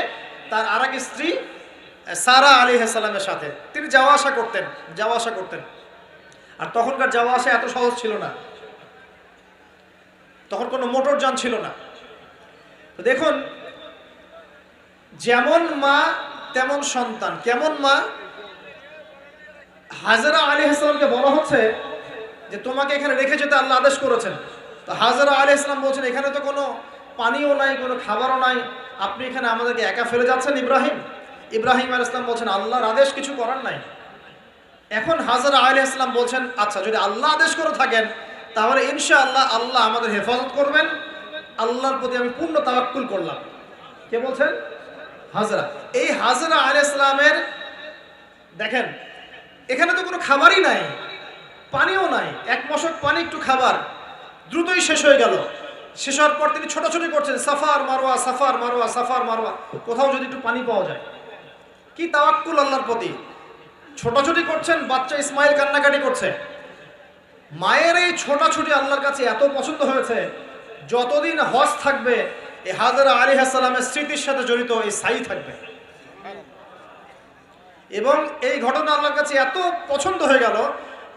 তার আরেক স্ত্রী সারা আলাইহিস সালামের সাথে তিনি যাওয়া আসা করতেন। আর তখনকার যাওয়া আসা এত সহজ ছিল না, তখন কোনো মোটর যান ছিল না। তো দেখুন, যেমন মা তেমন সন্তান। কেমন মা? হাজরা আলাইহিস সালামকে বলা হচ্ছে যে তোমাকে এখানে রেখে যেতে আল্লাহ আদেশ করেছেন। তো হাজরা আলাইহিস সালাম বলছেন এখানে তো কোনো পানিও নাই, কোনো খাবারও নাই, আপনি এখানে আমাদেরকে একা ফেলে যাচ্ছেন। ইব্রাহিম আলাইহিস সালাম বলছেন আল্লাহর আদেশ, কিছু করার নাই। এখন হাজরা আলাইহিস সালাম বলছেন আচ্ছা যদি আল্লাহ আদেশ করে থাকেন তাহলে ইনশাআল্লাহ আল্লাহ আমাদের হেফাজত করবেন, আল্লাহর প্রতি আমি পূর্ণ তাওয়াক্কুল করলাম। কে বলছেন? হাজরা। এই হাজরা আলাইহিস সালামের দেখেন এখানে তো কোনো খাবারই নাই, পানিও নাই, এক মশক পানি, একটু খাবার, দ্রুতই শেষ হয়ে গেল। শেষ হওয়ার পর তিনি ছোটাছুটি করছেন, suffer Marwa, suffer Marwa, suffer Marwa, কোথাও যদি একটু পানি পাওয়া যায়। কি তাওয়াক্কুল আল্লাহর প্রতি, ছোটাছুটি করছেন। বাচ্চা ইসমাইল কান্নাকাটি করছে। মায়ের এই ছোটাছুটি আল্লাহর কাছে এত পছন্দ হয়েছে, যতদিন হজ থাকবে এই হাজরা আলাইহিস সালামের স্মৃতির সাথে জড়িত এই সাই থাকবে। এবং এই ঘটনা আল্লাহর কাছে এত পছন্দ হয়ে গেল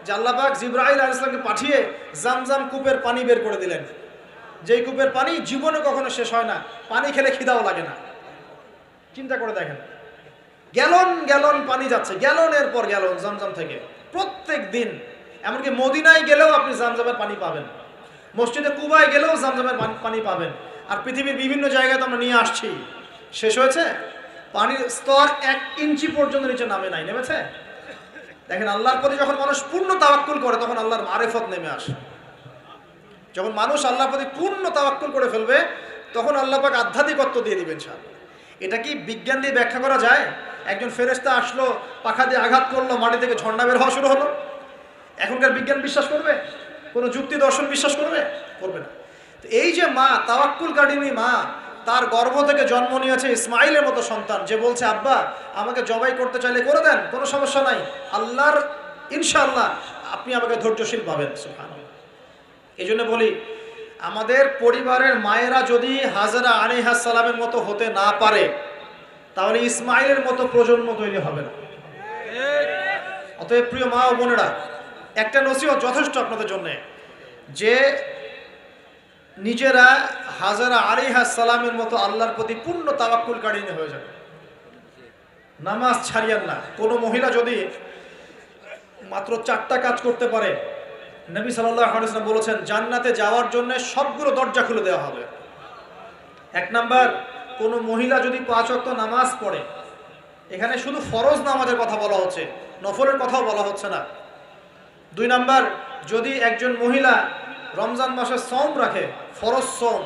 যে আল্লাহ পাক জিবরাইল আলাইহিস সালামকে পাঠিয়ে জামজাম কূপের পানি বের করে দিলেন, যেই কূপের পানি জীবনে কখনো শেষ হয় না, পানি খেলে খিদাও লাগে না। চিন্তা করে দেখেন, গ্যালন গ্যালন পানি যাচ্ছে, গ্যালনের পর গ্যালন জামজাম থেকে প্রত্যেক দিন। এমনকি মদিনায় গেলেও আপনি জামজামের পানি পাবেন, মসজিদে কুবায় গেলেও জামজামের পানি পাবেন। আর পৃথিবীর বিভিন্ন জায়গায় তো আমরা নিয়ে আসছি, শেষ হয়েছে? পানির স্তর 1 ইঞ্চি পর্যন্ত নিচে নাই, নেমেছে? দেখেন, আল্লাহর প্রতি যখন মানুষ পূর্ণ তাওয়াক্কুল করে তখন আল্লাহর মারিফত নেমে আসে। যখন মানুষ আল্লাহর প্রতি পূর্ণ তাওয়াক্কুল করে ফেলবে তখন আল্লাহ পাক আধ্যাত্মিকত্ব দিয়ে দিবেন ইনশাআল্লাহ। এটা কি বিজ্ঞান দিয়ে ব্যাখ্যা করা যায়? একজন ফেরেশতা আসলো, পাখা দিয়ে আঘাত করলো, মাটি থেকে ঝর্ণা বের হওয়া শুরু হলো, এখনকার বিজ্ঞান বিশ্বাস করবে? কোনো যুক্তি দর্শন বিশ্বাস করবে? করবে না। তো এই যে মা, তাওয়াক্কুল কারিনী মা, তার গর্ভ থেকে জন্ম নিয়েছে ইসমাইলের মতো সন্তান, যে বলছে আব্বা আমাকে জবাই করতে চাইলে করে দেন, কোনো সমস্যা নাই, আল্লাহর ইনশাআল্লাহ আপনি আমাকে ধৈর্যশীল পাবেন। সুবহানাল্লাহ। এই জন্য বলি, আমাদের পরিবারের মায়েরা যদি হাজরা আলাইহিস সালামের মতো হতে না পারে, তাহলে ইসমাইলের মতো প্রজন্ম তৈরি হবে না। অতএব প্রিয় মা ও বোনেরা, একটা নসিহত যথেষ্ট আপনাদের জন্য, যে নিজেরা হাজরা আলাইহিস সালামের মতো আল্লাহর প্রতি পূর্ণ তাওয়াক্কুল কারিনী হয়ে যাবে। নামাজ ছাড়িয়েন না। কোনো মহিলা যদি মাত্র 4টা কাজ করতে পারে, নবী সাল্লাল্লাহু আলাইহি ওয়াসাল্লাম বলেছেন জান্নাতে যাওয়ার জন্য সবগুলো দরজা খুলে দেওয়া হবে। 1 নাম্বার, কোনো মহিলা যদি 5 ওয়াক্ত নামাজ পড়ে, এখানে শুধু ফরজ নামাজের কথা বলা হচ্ছে, নফলের কথাও বলা হচ্ছে না। 2 নাম্বার, যদি একজন মহিলা রমজান মাসে সওম রাখে, ফরজ সওম,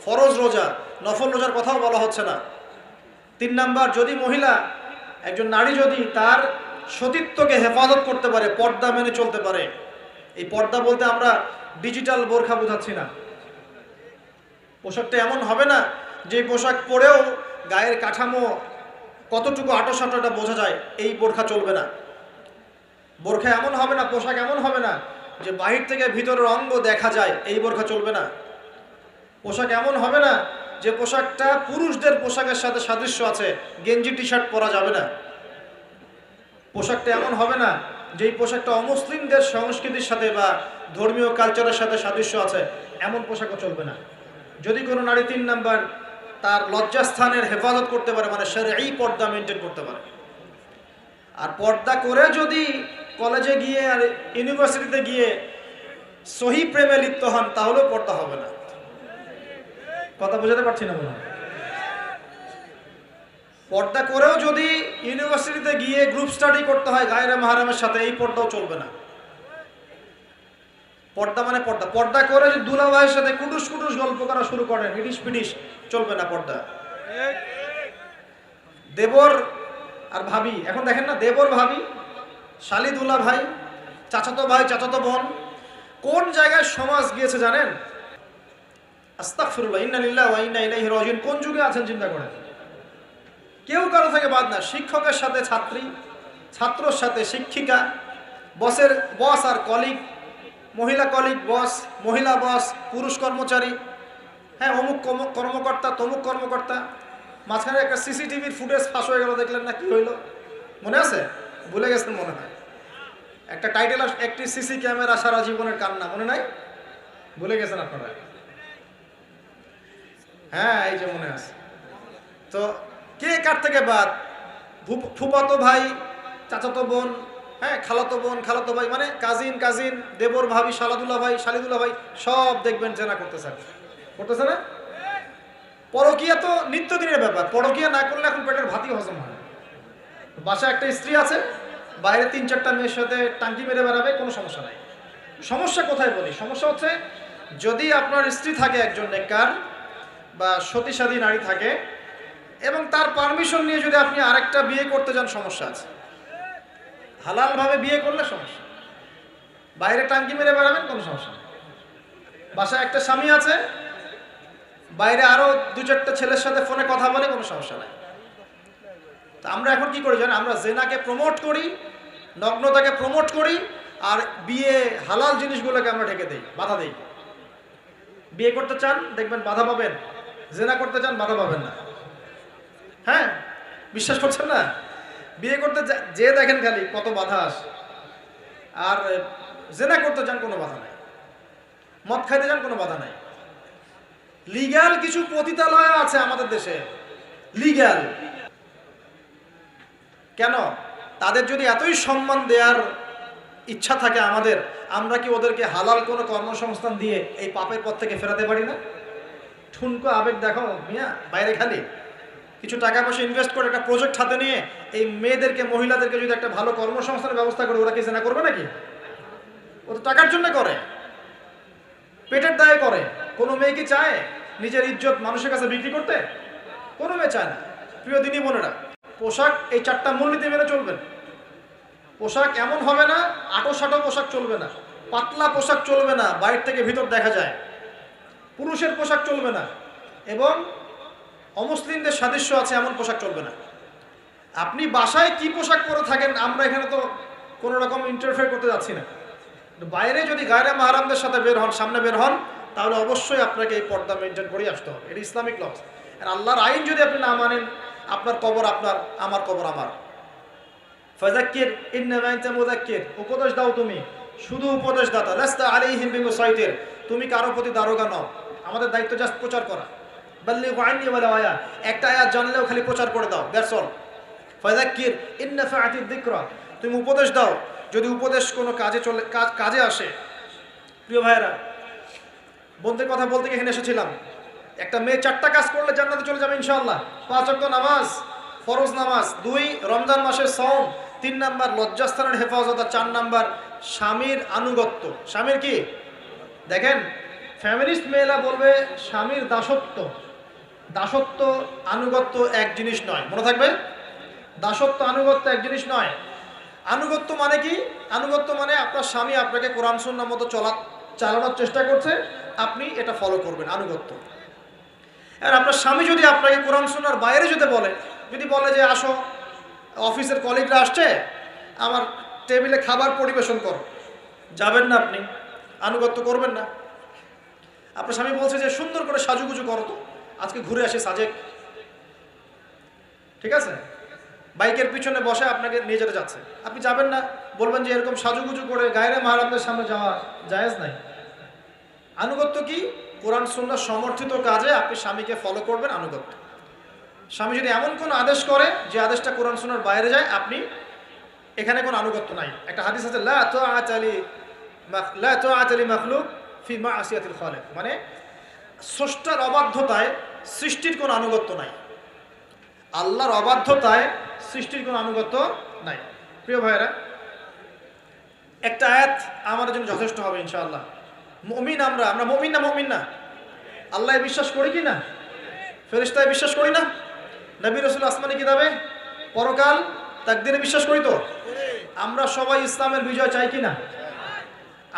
ফরজ রোজা, নফল রোজার কথাও বলা হচ্ছে না। 3 নাম্বার, যদি মহিলা, একজন নারী যদি তার সতীত্বকে হেফাজত করতে পারে, পর্দা মেনে চলতে পারে। এই পর্দা বলতে আমরা ডিজিটাল বোরখা বোঝাচ্ছি না। পোশাকটা এমন হবে না যে পোশাক পরেও গায়ের কাঠামো কতটুকু আটোসাটোটা বোঝা যায়, এই বোরখা চলবে না। বোরখা এমন হবে না, পোশাক এমন হবে না যে বাহির থেকে ভিতরের অঙ্গ দেখা যায়, এই বোরখা চলবে না। পোশাক এমন হবে না যে পোশাকটা পুরুষদের পোশাকের সাথে সাদৃশ্য আছে, গেঞ্জি টি শার্ট পরা যাবে না। পোশাকটা এমন হবে না যেই পোশাকটা অমুসলিমদের সংস্কৃতির সাথে বা ধর্মীয় কালচারের সাথে সাদৃশ্য আছে, এমন পোশাকও চলবে না। যদি কোনো নারী 3 নাম্বার তার লজ্জাস্থানের হেফাজত করতে পারে, মানে শরঈ পর্দা মেনটেন করতে পারে, আর পর্দা করে যদি কলেজে গিয়ে আর ইউনিভার্সিটিতে গিয়ে সহি প্রেমে লিপ্ত হন, তাহলেও পর্দা হবে না। কথা বোঝাতে পারছি না মনে হয়? পর্দা করেও যদি ইউনিভার্সিটিতে গিয়ে গ্রুপ স্টাডি করতে হয় গায়রে মাহরামের সাথে, এই পর্দাও চলবে না। পর্দা মানে পর্দা। পর্দা করে যদি দুলা ভাইয়ের সাথে কুটুস কুটুস গল্প করা শুরু করেন, ইডিস পিডিস, চলবে না পর্দা। দেবর আর ভাবি, এখন দেখেন না, দেবর ভাবি, শালি দুলা ভাই, চাচাতো ভাই চাচাতো বোন, কোন জায়গায় সমাজ গিয়েছে জানেন? আস্তাগফিরুল্লাহ, ইন্না লিল্লাহি ওয়া ইন্না ইলাইহি রাজিউন। কোন যুগে আছেন চিন্তা করেন। কেউ কারো থেকে বাদ না। শিক্ষকের সাথে ছাত্রী, ছাত্রর সাথে শিক্ষিকা, বসের বস আর কলিগ, মহিলা কলিগ বস, মহিলা বস, পুরুষ কর্মচারী, হ্যাঁ অমুক কর্মকর্তা, তমুক কর্মকর্তা। মাঝখানে একটা সিসিটিভির ফুটেজ ফাঁস হয়ে গেল, দেখলেন না কি হইলো? মনে আছে? ভুলে গেছেন মনে হয়। একটা টাইটেল, একটি সিসি ক্যামেরা সারা জীবনের কান্না, মনে নাই? ভুলে গেছেন আপনারা? হ্যাঁ, এই যে মনে আছে। তো কে কার থেকে বাদ? ফুফাতো ভাই, চাচাতো বোন, হ্যাঁ খালাতো বোন, খালাতো ভাই, মানে কাজিন, দেবর ভাবি, শালাদুল্লাহ ভাই, শালিদুল্লাহ ভাই, সব দেখবেন জেনা করতেছে না? পরকীয়া তো নিত্যদিনের ব্যাপার। পরকীয়া না করলে এখন পেটের ভাতই হজম হয়। বাসায় একটা স্ত্রী আছে, বাইরে 3-4টা মেয়ের সাথে টাঙ্কি মেরে বেড়াবে, কোনো সমস্যা নাই। সমস্যা কোথায় বলি? সমস্যা হচ্ছে যদি আপনার স্ত্রী থাকে একজন নেককার বা সতীসাধী নারী থাকে, এবং তার পারমিশন নিয়ে যদি আপনি আরেকটা বিয়ে করতে যান, সমস্যা আছে। হালালভাবে বিয়ে করলে সমস্যা, বাইরে টাঙ্কি মেরে বেড়াবেন, কোনো সমস্যা নেই। বাসায় একটা স্বামী আছে, বাইরে আরো 2-4টা ছেলের সাথে ফোনে কথা বলে, কোনো সমস্যা নাই। তো আমরা এখন কি করি জানেন? আমরা জেনাকে প্রমোট করি, নগ্নতাকে প্রমোট করি, আর বিয়ে হালাল জিনিসগুলোকে আমরা ঢেকে দেই, বাধা দেই। বিয়ে করতে চান দেখবেন বাধা পাবেন, জেনা করতে চান বাধা পাবেন না। হ্যাঁ, বিশ্বাস করছেন না? বিয়ে করতে যে দেখেন খালি কত বাধা আসে, আর জেনা করতে চান কোনো বাধা নাই, মদ খাইতে চান কোনো বাধা নাই। লিগ্যাল কিছু পতিতালয় আছে আমাদের দেশে, লিগ্যাল। কেন? তাদের যদি এতই সম্মান দেওয়ার ইচ্ছা থাকে আমাদের, আমরা কি ওদেরকে হালাল কোনো কর্মসংস্থান দিয়ে এই পাপের পথ থেকে ফেরাতে পারি না? ঠুনকো আবেগ দেখো মিয়া, বাইরে খালি কিছু টাকা পয়সা ইনভেস্ট করে একটা প্রজেক্ট হাতে নিয়ে এই মেয়েদেরকে, মহিলাদেরকে যদি একটা ভালো কর্মসংস্থানের ব্যবস্থা করে, ওরা কি জেনা করবে নাকি? ও তো টাকার জন্য করে, পেটের দায়ে করে। কোনো মেয়ে কি চায় নিজের ইজ্জত মানুষের কাছে বিক্রি করতে? কোনো মেয়ে চায় না। প্রিয় দিনী বোনেরা, পোশাক এই 4টা মূলনীতি মেনে চলবেন। পোশাক এমন হবে না, আটো-সাটো পোশাক চলবে না, পাতলা পোশাক চলবে না, বাইরে থেকে ভিতর দেখা যায়, পুরুষের পোশাক চলবে না, এবং অমুসলিমদের সাদৃশ্য আছে এমন পোশাক চলবে না। আপনি বাসায় কি পোশাক পরে থাকেন, আমরা এখানে তো কোনো রকম ইন্টারফেয়ার করতে যাচ্ছি না। বাইরে যদি গায়রে মাহরামদের সাথে বের হন, সামনে বের হন, তাহলে অবশ্যই আপনাকে এই পর্দা মেনটেন করেই আসতে হবে। এটা ইসলামিক লস। আর আল্লাহর আইন যদি আপনি না মানেন, আপনার কবর আপনার, আমার কবর আমার। ফাযাক্কির ইন্নামা আনতা মুযাক্কির, উপদেশ দাও তুমি, শুধু উপদেশ দাতা। লাস্তা আলাইহিম বিমুসাইতির, তুমি কারো প্রতি দারোগা নও। আমাদের দায়িত্ব জাস্ট প্রচার করা। বাল্লিগু আন্নী ওয়ালাউ আয়া, একটা আয়াত জানলেও খালি প্রচার করে দাও, দ্যাটস অল। ফাযাক্কির ইন নাফাআতিদ যিকরা, তুমি উপদেশ দাও যদি উপদেশ কোনো কাজে আসে। প্রিয় ভাইয়েরা, বন্ধুদের কথা বলতে গিয়ে এখানে এসেছিলাম। একটা মেয়ে 4টা কাজ করলে জান্নাতে চলে যাবে ইনশাআল্লাহ। 5 ওয়াক্ত নামাজ, ফরজ নামাজ, 2 রমজান মাসের সওম, 3 নাম্বার লজ্জাস্থানের হেফাজত, আর 4 নাম্বার স্বামীর আনুগত্য। স্বামীর কি? দেখেন, ফ্যামিলিস্ট মেয়েরা বলবে স্বামীর দাসত্ব। দাসত্ব আনুগত্য এক জিনিস নয়, মনে থাকবে। দাসত্ব আনুগত্য এক জিনিস নয়। আনুগত্য মানে কি? আনুগত্য মানে আপনার স্বামী আপনাকে কোরআন সুন্নাহ মতো চালানোর চেষ্টা করছে, আপনি এটা ফলো করবেন, আনুগত্য। আর আপনার স্বামী যদি আপনাকে কোরআন সুন্নাহর বাইরে যদি বলে যে আসো, অফিসের কলিগরা আসছে, আমার টেবিলে খাবার পরিবেশন করো, যাবেন না আপনি, আনুগত্য করবেন না। আপনার স্বামী বলছে যে সুন্দর করে সাজুগুজু করো, তো আজকে ঘুরে আসে সাজেক, ঠিক আছে, বাইকের পিছনে বসে আপনাকে নিয়ে যেতে যাচ্ছে, আপনি যাবেন না, বলবেন যে এরকম সাজুগুজু করে গায়রে মাহরামদের সামনে যাওয়া জায়েজ নাই। আনুগত্য কি? কোরআন সুন্নাহ সমর্থিত কাজে আপনি স্বামীকে ফলো করবেন, আনুগত্য। স্বামী যদি এমন কোন আদেশ করে যে আদেশটা কোরআন সুন্নাহর বাইরে যায়, আপনি এখানে কোনো আনুগত্য নাই। একটা হাদিস আছে, লা তাআতা লি মাখলুক ফি মা'সিয়াতিল খালিক, মানে স্রষ্টার অবাধ্যতায় সৃষ্টির কোনো আনুগত্য নাই। আল্লাহর অবাধ্যতায় সৃষ্টির কোনো আনুগত্য নাই। প্রিয় ভাইয়েরা, একটা আয়াত আমাদের জন্য যথেষ্ট হবে ইনশাআল্লাহ। মুমিন আমরা মুমিন না? আল্লাহ বিশ্বাস করি কি না? ফেরেশতায় বিশ্বাস করি না? নবী রাসূল আসমানি কিতাবে, পরকাল, তাকদীরে বিশ্বাস করি তো? আমরা সবাই ইসলামের বিজয় চাই কি না?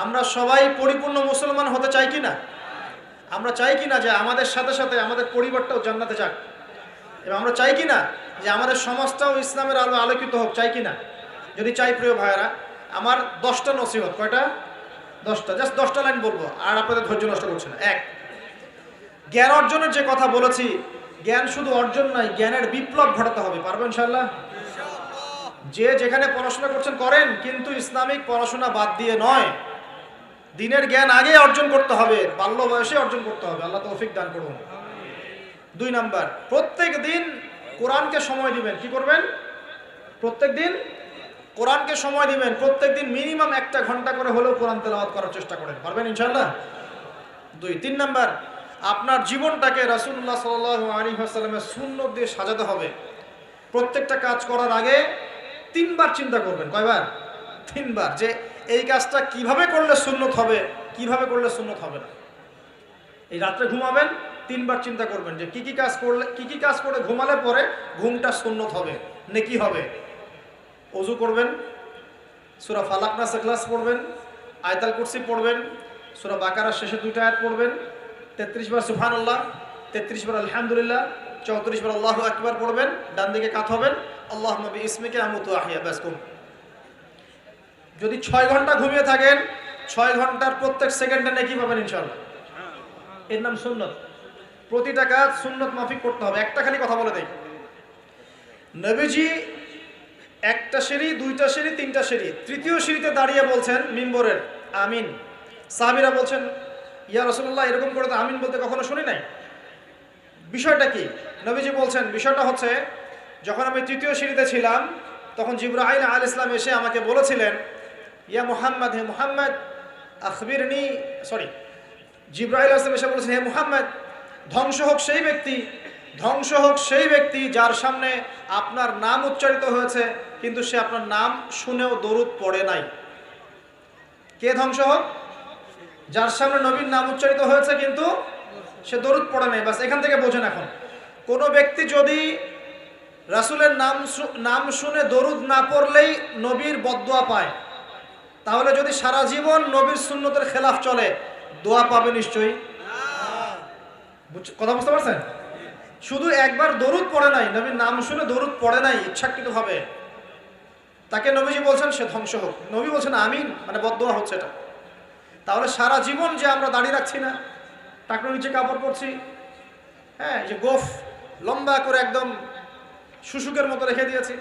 আমরা সবাই পরিপূর্ণ মুসলমান হতে চাই কি না? আমরা চাই কি না যে আমাদের সাথে সাথে আমাদের পরিবারটাও জান্নাতে যাক? এবং আমরা চাই কি না যে আমাদের সমাজটাও ইসলামের আলো আলোকিত হোক? চাই কি না? যদি চাই, প্রিয় ভাইয়েরা, আমার 10টা নসিহত। কয়টা? 10টা। জাস্ট 10টা লাইন বলবো, আর আপনাদের ধৈর্য নষ্ট করছে না। 1, জ্ঞান অর্জনের যে কথা বলেছি, জ্ঞান শুধু অর্জন নয়, জ্ঞানের বিপ্লব ঘটাতে হবে। পারবেন ইনশাআল্লাহ? যে যেখানে পড়াশোনা করছেন করেন, কিন্তু ইসলামিক পড়াশোনা বাদ দিয়ে নয়। দিনের জ্ঞান আগে অর্জন করতে হবে, বাল্য বয়সে অর্জন করতে হবে। আল্লাহ তৌফিক দান করুন। 2 নাম্বার, প্রত্যেক দিন কোরআনকে সময় দিবেন। কি করবেন? প্রত্যেক দিন কোরআনকে সময় দিবেন। প্রত্যেক দিন মিনিমাম 1 ঘন্টা করে হলেও কোরআন তেলাওয়াত করার চেষ্টা করেন। পারবেন ইনশাআল্লাহ? 3 নাম্বার, আপনার জীবনটাকে রাসূলুল্লাহ সাল্লাল্লাহু আলাইহি ওয়াসাল্লামের সুন্নাত দিয়ে সাজাতে হবে। প্রত্যেকটা কাজ করার আগে 3 বার চিন্তা করবেন। কয়বার? 3 বার, যে এই কাজটা কিভাবে করলে সুন্নত হবে, কিভাবে করলে সুন্নত হবে না। এই রাত্রে ঘুমাবেন, 3 বার চিন্তা করবেন যে কি কি কাজ করে ঘুমালে পরে ঘুমটা সুন্নত হবে, নেকি হবে। ওযু করবেন, সূরা ফালাক নাস ইখলাস পড়বেন, আয়াতুল কুরসি পড়বেন, সূরা বাকারার শেষে 2টা আয়াত পড়বেন, 33 বার সুবহানাল্লাহ, 33 বার আলহামদুলিল্লাহ, 34 বার আল্লাহু আকবার পড়বেন। ডান দিকে কাত হবেন, আল্লাহুম্মা বিইসমিকা আমুতু আহইয়া, বাস। যদি 6 ঘন্টা ঘুমিয়ে থাকেন, 6 ঘন্টার প্রত্যেক সেকেন্ডে নেকি পাবেন ইনশাআল্লাহ। এর নাম সুন্নত। প্রতিটা কাজ সুন্নত মাফিক করতে হবে। একটা খালি কথা বলে দেই, নবীজি 1টা সিঁড়ি, 2টা সিঁড়ি, 3টা সিঁড়ি, 3য় সিঁড়িতে দাঁড়িয়ে বলছেন মিম্বরের, আমিন। সাহাবীরা বলছেন, ইয়া রাসূলুল্লাহ, এরকম করে তো আমিন বলতে কখনো শুনি নাই, বিষয়টা কি? নবীজি বলছেন, বিষয়টা হচ্ছে, যখন আমি 3য় সিঁড়িতে ছিলাম, তখন জিবরাইল আলাইহিস সালাম এসে আমাকে বলেছিলেন, ইয়া মুহাম্মদ, হে মুহাম্মদ, আখবিরনি, জিবরাইল আলাইহিস সালাম এসে বলেছেন, হে মুহাম্মদ, ধ্বংস হোক সেই ব্যক্তি যার সামনে আপনার নাম উচ্চারিত হয়েছে, কিন্তু সে আপনার নাম শুনেও দরুদ পড়ে নাই। কে ধ্বংস হোক? যার সামনে নবীর নাম উচ্চারিত হয়েছে কিন্তু সে দরুদ পড়ে নাই, বাস এখান থেকে বোঝেন। এখন কোনো ব্যক্তি যদি রাসূলের নাম শুনে দরুদ না পড়লেই নবীর বদদোয়া পায়, তাহলে যদি সারা জীবন নবীর সুন্নতের খেলাফ চলে, দোয়া পাবে নিশ্চয়ই। কথা বুঝতে পারছেন? শুধু একবার দরুদ পড়ে নাই, নবীর নাম শুনে দরুদ পড়ে নাই ইচ্ছাকৃতভাবে, তাকে নবীজি বলছেন সে ধ্বংস হোক, নবী বলছেন আমিন, মানে বদদোয়া হচ্ছে এটা। তাহলে সারা জীবন যে আমরা দাঁড়িয়ে রাখছি না, টাকনোর নিচে কাপড় পরছি, হ্যাঁ, যে গোফ লম্বা করে একদম শুশুকের মতো রেখে দিয়েছি,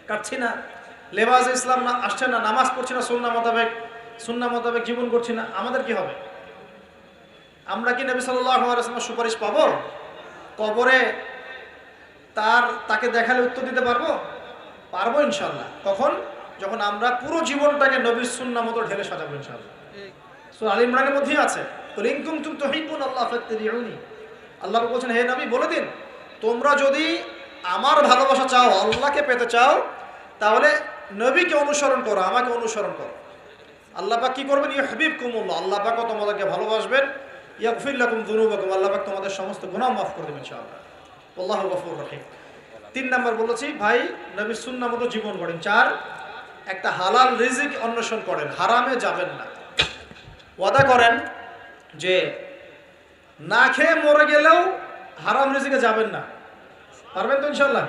কাটছি না, লেবাস ইসলাম না আসছে না, নামাজ পড়ছি না সুন্নাহ মোতাবেক জীবন করছি না, আমাদের কি হবে? আমরা কি নবী সাল্লাল্লাহু আলাইহি ওয়াসাল্লামের সুপারিশ পাবো? কবরে তাকে দেখালে উত্তর দিতে পারবো? পারবো ইনশাআল্লাহ। কখন? যখন আমরা পুরো জীবনটাকে নবীর সুন্নাহ মতো ঢেলে সাজাবো ইনশাআল্লাহ। সূরা আল ইমরানের মধ্যেই আছে, কুল ইন কুনতুম তুহিব্বুনাল্লাহ ফাত্তাবিউনি। আল্লাহ বলছেন, হে নবী বলে দিন, তোমরা যদি আমার ভালোবাসা চাও, আল্লাহকে পেতে চাও, তাহলে নবীকে অনুসরণ করো, আমাকে অনুসরণ করো। আল্লাহ পাক কি করবেন? ইউহিব্বুকুমুল্লাহ, আল্লাহ পাক তোমাদেরকে ভালোবাসবেন। ইয়াগফির লাকুম যুনুবাকুম, আল্লাহ পাক তোমাদের সমস্ত গুনাহ মাফ করে দেবেন ইনশাআল্লাহ। আল্লাহু গফুর রহিম। 3 নাম্বার বলেছি, ভাই নবীর সুন্নাহ মতো জীবন গড়েন। 4, একটা হালাল রিজিক অন্বেষণ করেন, হারামে যাবেন না। ওয়াদা করেন যে না খেয়ে মরে গেলেও হারাম রিজিকে যাবেন না। পারবেন তো ইনশাআল্লাহ?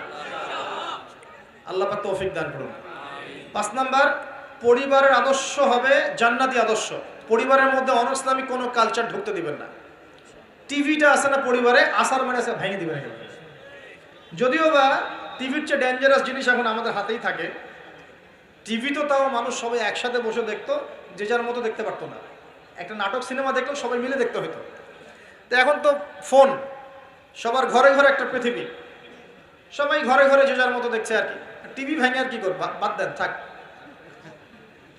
আল্লাহ পাক তৌফিক দান করুন। 5 নাম্বার, পরিবারের আদর্শ হবে জান্নাতি আদর্শ। পরিবারের মধ্যে অনইসলামিক কোনো কালচার ঢুকতে দিবেন না। টিভিটা আছে না পরিবারে, আসার মানে আছে ভেঙে দিবেন। যদিও বা টিভির চেয়ে ডেঞ্জারাস জিনিস এখন আমাদের হাতেই থাকে। টিভি তো তাও মানুষ সবাই একসাথে বসে দেখতো, যে যার মতো দেখতে পারতো না। একটা নাটক সিনেমা দেখলেও সবাই মিলে দেখতে হতো। তো এখন তো ফোন, সবার ঘরে ঘরে একটা পৃথিবী, সবাই ঘরে ঘরে যে যার মতো দেখছে আর কি। টিভি ভেঙে আর কি করবে? বাদ দেন, থাক,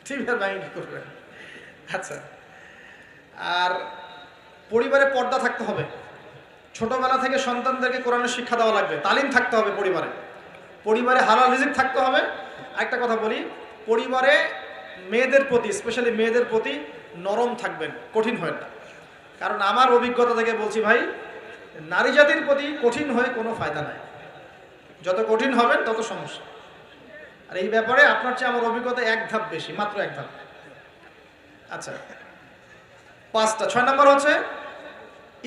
টিভি আর ভেঙে কি করবে? আচ্ছা, আর পরিবারে পর্দা থাকতে হবে। ছোটবেলা থেকে সন্তানদেরকে কোরআনের শিক্ষা দেওয়া লাগবে, তালিম থাকতে হবে পরিবারে হালাল রিজিক থাকতে হবে। একটা কথা বলি, পরিবারে মেয়েদের প্রতি, স্পেশালি মেয়েদের প্রতি নরম থাকবেন, কঠিন হয় না। কারণ আমার অভিজ্ঞতা থেকে বলছি ভাই, নারী জাতির প্রতি কঠিন হয়ে কোনো ফায়দা নাই। যত কঠিন হবেন তত সমস্যা। আর এই ব্যাপারে আপনার চেয়ে আমার অভিজ্ঞতা 1 ধাপ বেশি, মাত্র 1 ধাপ। আচ্ছা, 5টা। 6 নম্বর হচ্ছে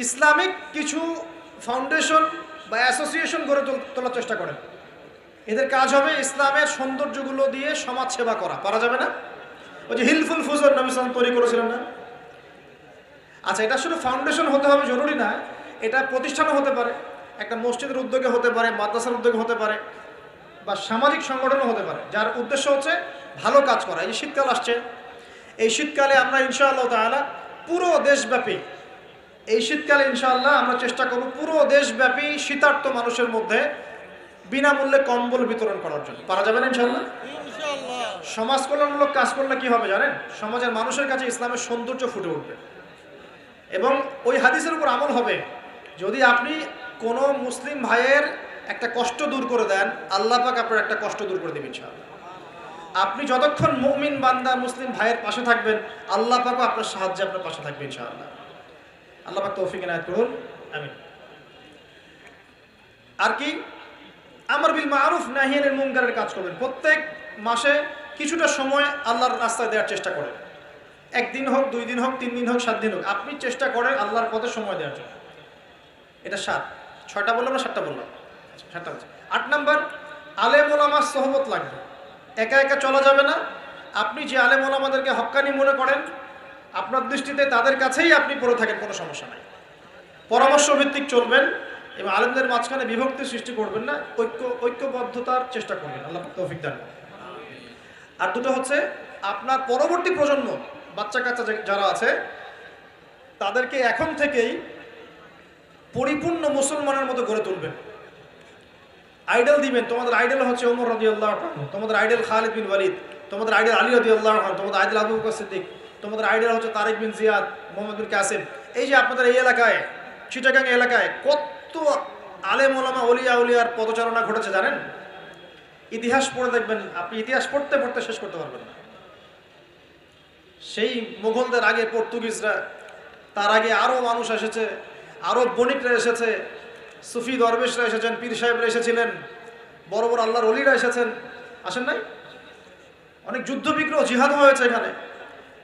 ইসলামিক কিছু ফাউন্ডেশন বা অ্যাসোসিয়েশন গড়ে তোলার চেষ্টা করেন। এদের কাজ হবে ইসলামের সৌন্দর্যগুলো দিয়ে সমাজ সেবা করা। পারা যাবে না? ওই যে হিলফুল ফুজর নবী সাল্লাল্লাহু আলাইহি ওয়াসাল্লাম তৈরি করেছিলেন না? আচ্ছা, এটা শুধু ফাউন্ডেশন হতে হবে জরুরি না, এটা প্রতিষ্ঠানও হতে পারে, একটা মসজিদের উদ্যোগে হতে পারে, মাদ্রাসার উদ্যোগে হতে পারে, বা সামাজিক সংগঠনও হতে পারে, যার উদ্দেশ্য হচ্ছে ভালো কাজ করা। এই শীতকাল আসছে, এই শীতকালে আমরা ইনশাআল্লাহ তাআলা পুরো দেশব্যাপী, এই শীতকালে ইনশাআল্লাহ আমরা চেষ্টা করব পুরো দেশব্যাপী শীতার্ত মানুষের মধ্যে বিনামূল্যে কম্বল বিতরণ করার জন্য। পারা যাবে না ইনশাআল্লাহ? সমাজ কল্যাণমূলক কাজ করলে কি হবে জানেন? সমাজের মানুষের কাছে ইসলামের সৌন্দর্য ফুটে উঠবে এবং ওই হাদিসের উপর আমল হবে। যদি আপনি কোনো মুসলিম ভাইয়ের একটা কষ্ট দূর করে দেন, আল্লাহ পাক আপনার একটা কষ্ট দূর করে দেবেন ইনশাআল্লাহ। আপনি যতক্ষণ মুমিন বান্দা মুসলিম ভাইয়ের পাশে থাকবেন, আল্লাহ পাকও আপনার সাহায্যে আপনার পাশে থাকবে ইনশাআল্লাহ। আল্লাহ পাক তৌফিক ইনায়াত করুন, আমিন। আর কি? আমর বিল মারুফ নাহি আনিল মুনকারের কাজ করবেন। প্রত্যেক মাসে কিছুটা সময় আল্লাহর রাস্তায় দেওয়ার চেষ্টা করেন। 1 দিন হোক, 2 দিন হোক, 3 দিন হোক, 7 দিন হোক, আপনি চেষ্টা করেন আল্লাহর পথে সময় দেওয়ার জন্য। এটা 7। 6টা বললাম না 7টা বললাম? 7টা বলছি। 8 নাম্বার, আলেম ওলামার সোহবত লাগবে। একা একা চলা যাবে না। আপনি যে আলেম ওলামাদেরকে হক্কানি মনে করেন, আপনার দৃষ্টিতে তাদের কাছেই আপনি পড়ে থাকেন, কোনো সমস্যা নাই। পরামর্শ ভিত্তিক চলবেন এবং আলেমদের মাঝখানে বিভক্তি সৃষ্টি করবেন না, ঐক্যবদ্ধতার চেষ্টা করবেন। আল্লাহ তৌফিক দান। আর দুটো হচ্ছে, আপনার পরবর্তী প্রজন্ম, বাচ্চা কাচ্চা যারা আছে, তাদেরকে এখন থেকেই পরিপূর্ণ মুসলমানের মতো গড়ে তুলবেন। আইডল দিবেন। তোমাদের আইডল হচ্ছে ওমর রাদিয়াল্লাহু আনহু, তোমাদের আইডল খালিদ বিন ওয়ালিদ, তোমাদের আইডল আলী রাদিয়াল্লাহু আনহু, তোমাদের আইডল আবু বকর সিদ্দিক, তোমাদের আইডল হচ্ছে তারিক বিন জিয়াদ, মোহাম্মদ বিন কাসিম। এই যে আপনাদের এই এলাকায়, চিটাগাং এলাকায় কত আলেম ওলামা ওলিয়া উলিয়ার পদচারণা ঘটেছে জানেন? ইতিহাস পড়ে দেখবেন, আপনি ইতিহাস পড়তে পড়তে শেষ করতে পারবেন না। সেই মুঘলদের আগে পর্তুগিজরা, তার আগে আরও মানুষ এসেছে, আরব বণিকরা এসেছে, সুফি দরবেশরা এসেছেন, পীর সাহেবরা এসেছিলেন, বড় বড় আল্লাহর ওলিরা এসেছেন, আসেন নাই? অনেক যুদ্ধ বিগ্রহ জিহাদ হয়েছে এখানে।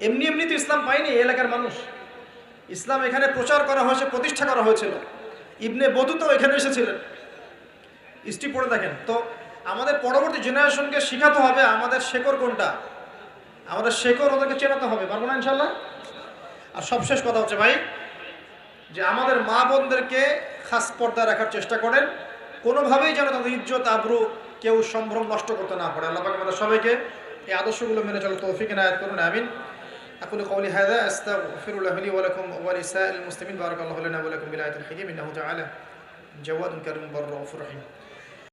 এমনি এমনি তো ইসলাম পায়নি এই এলাকার মানুষ। ইসলাম এখানে প্রচার করা হয়েছে, প্রতিষ্ঠা করা হয়েছিল। ইবনে বতুতা এখানে এসেছিলেন, হিস্ট্রি পড়ে দেখেন। তো আমাদের পরবর্তী জেনারেশনকে শেখাতে হবে আমাদের শেকড় কোনটা, আমাদের শেকড় ওদেরকে চেনাতে হবে, পারবো না ইনশাল্লাহ? আর সবশেষ কথা হচ্ছে ভাই, যে আমাদের মা বোনদেরকে খাস পর্দায় রাখার চেষ্টা করেন, কোনোভাবেই যেন তাদের ইজ্জত আবরু কেউ সম্ভ্রম নষ্ট করতে না পারে। আল্লাহ পাক আমাদের সবাইকে এই আদর্শগুলো মেনে চলার তৌফিক ইনায়াত করুন, আমিন। أقول قولي هذا أستغفر الله لي ولكم ولسائر المسلمين بارك الله لنا ولكم بالآية الحكيم إنه تعالى جواد كريم بر رؤوف رحيم.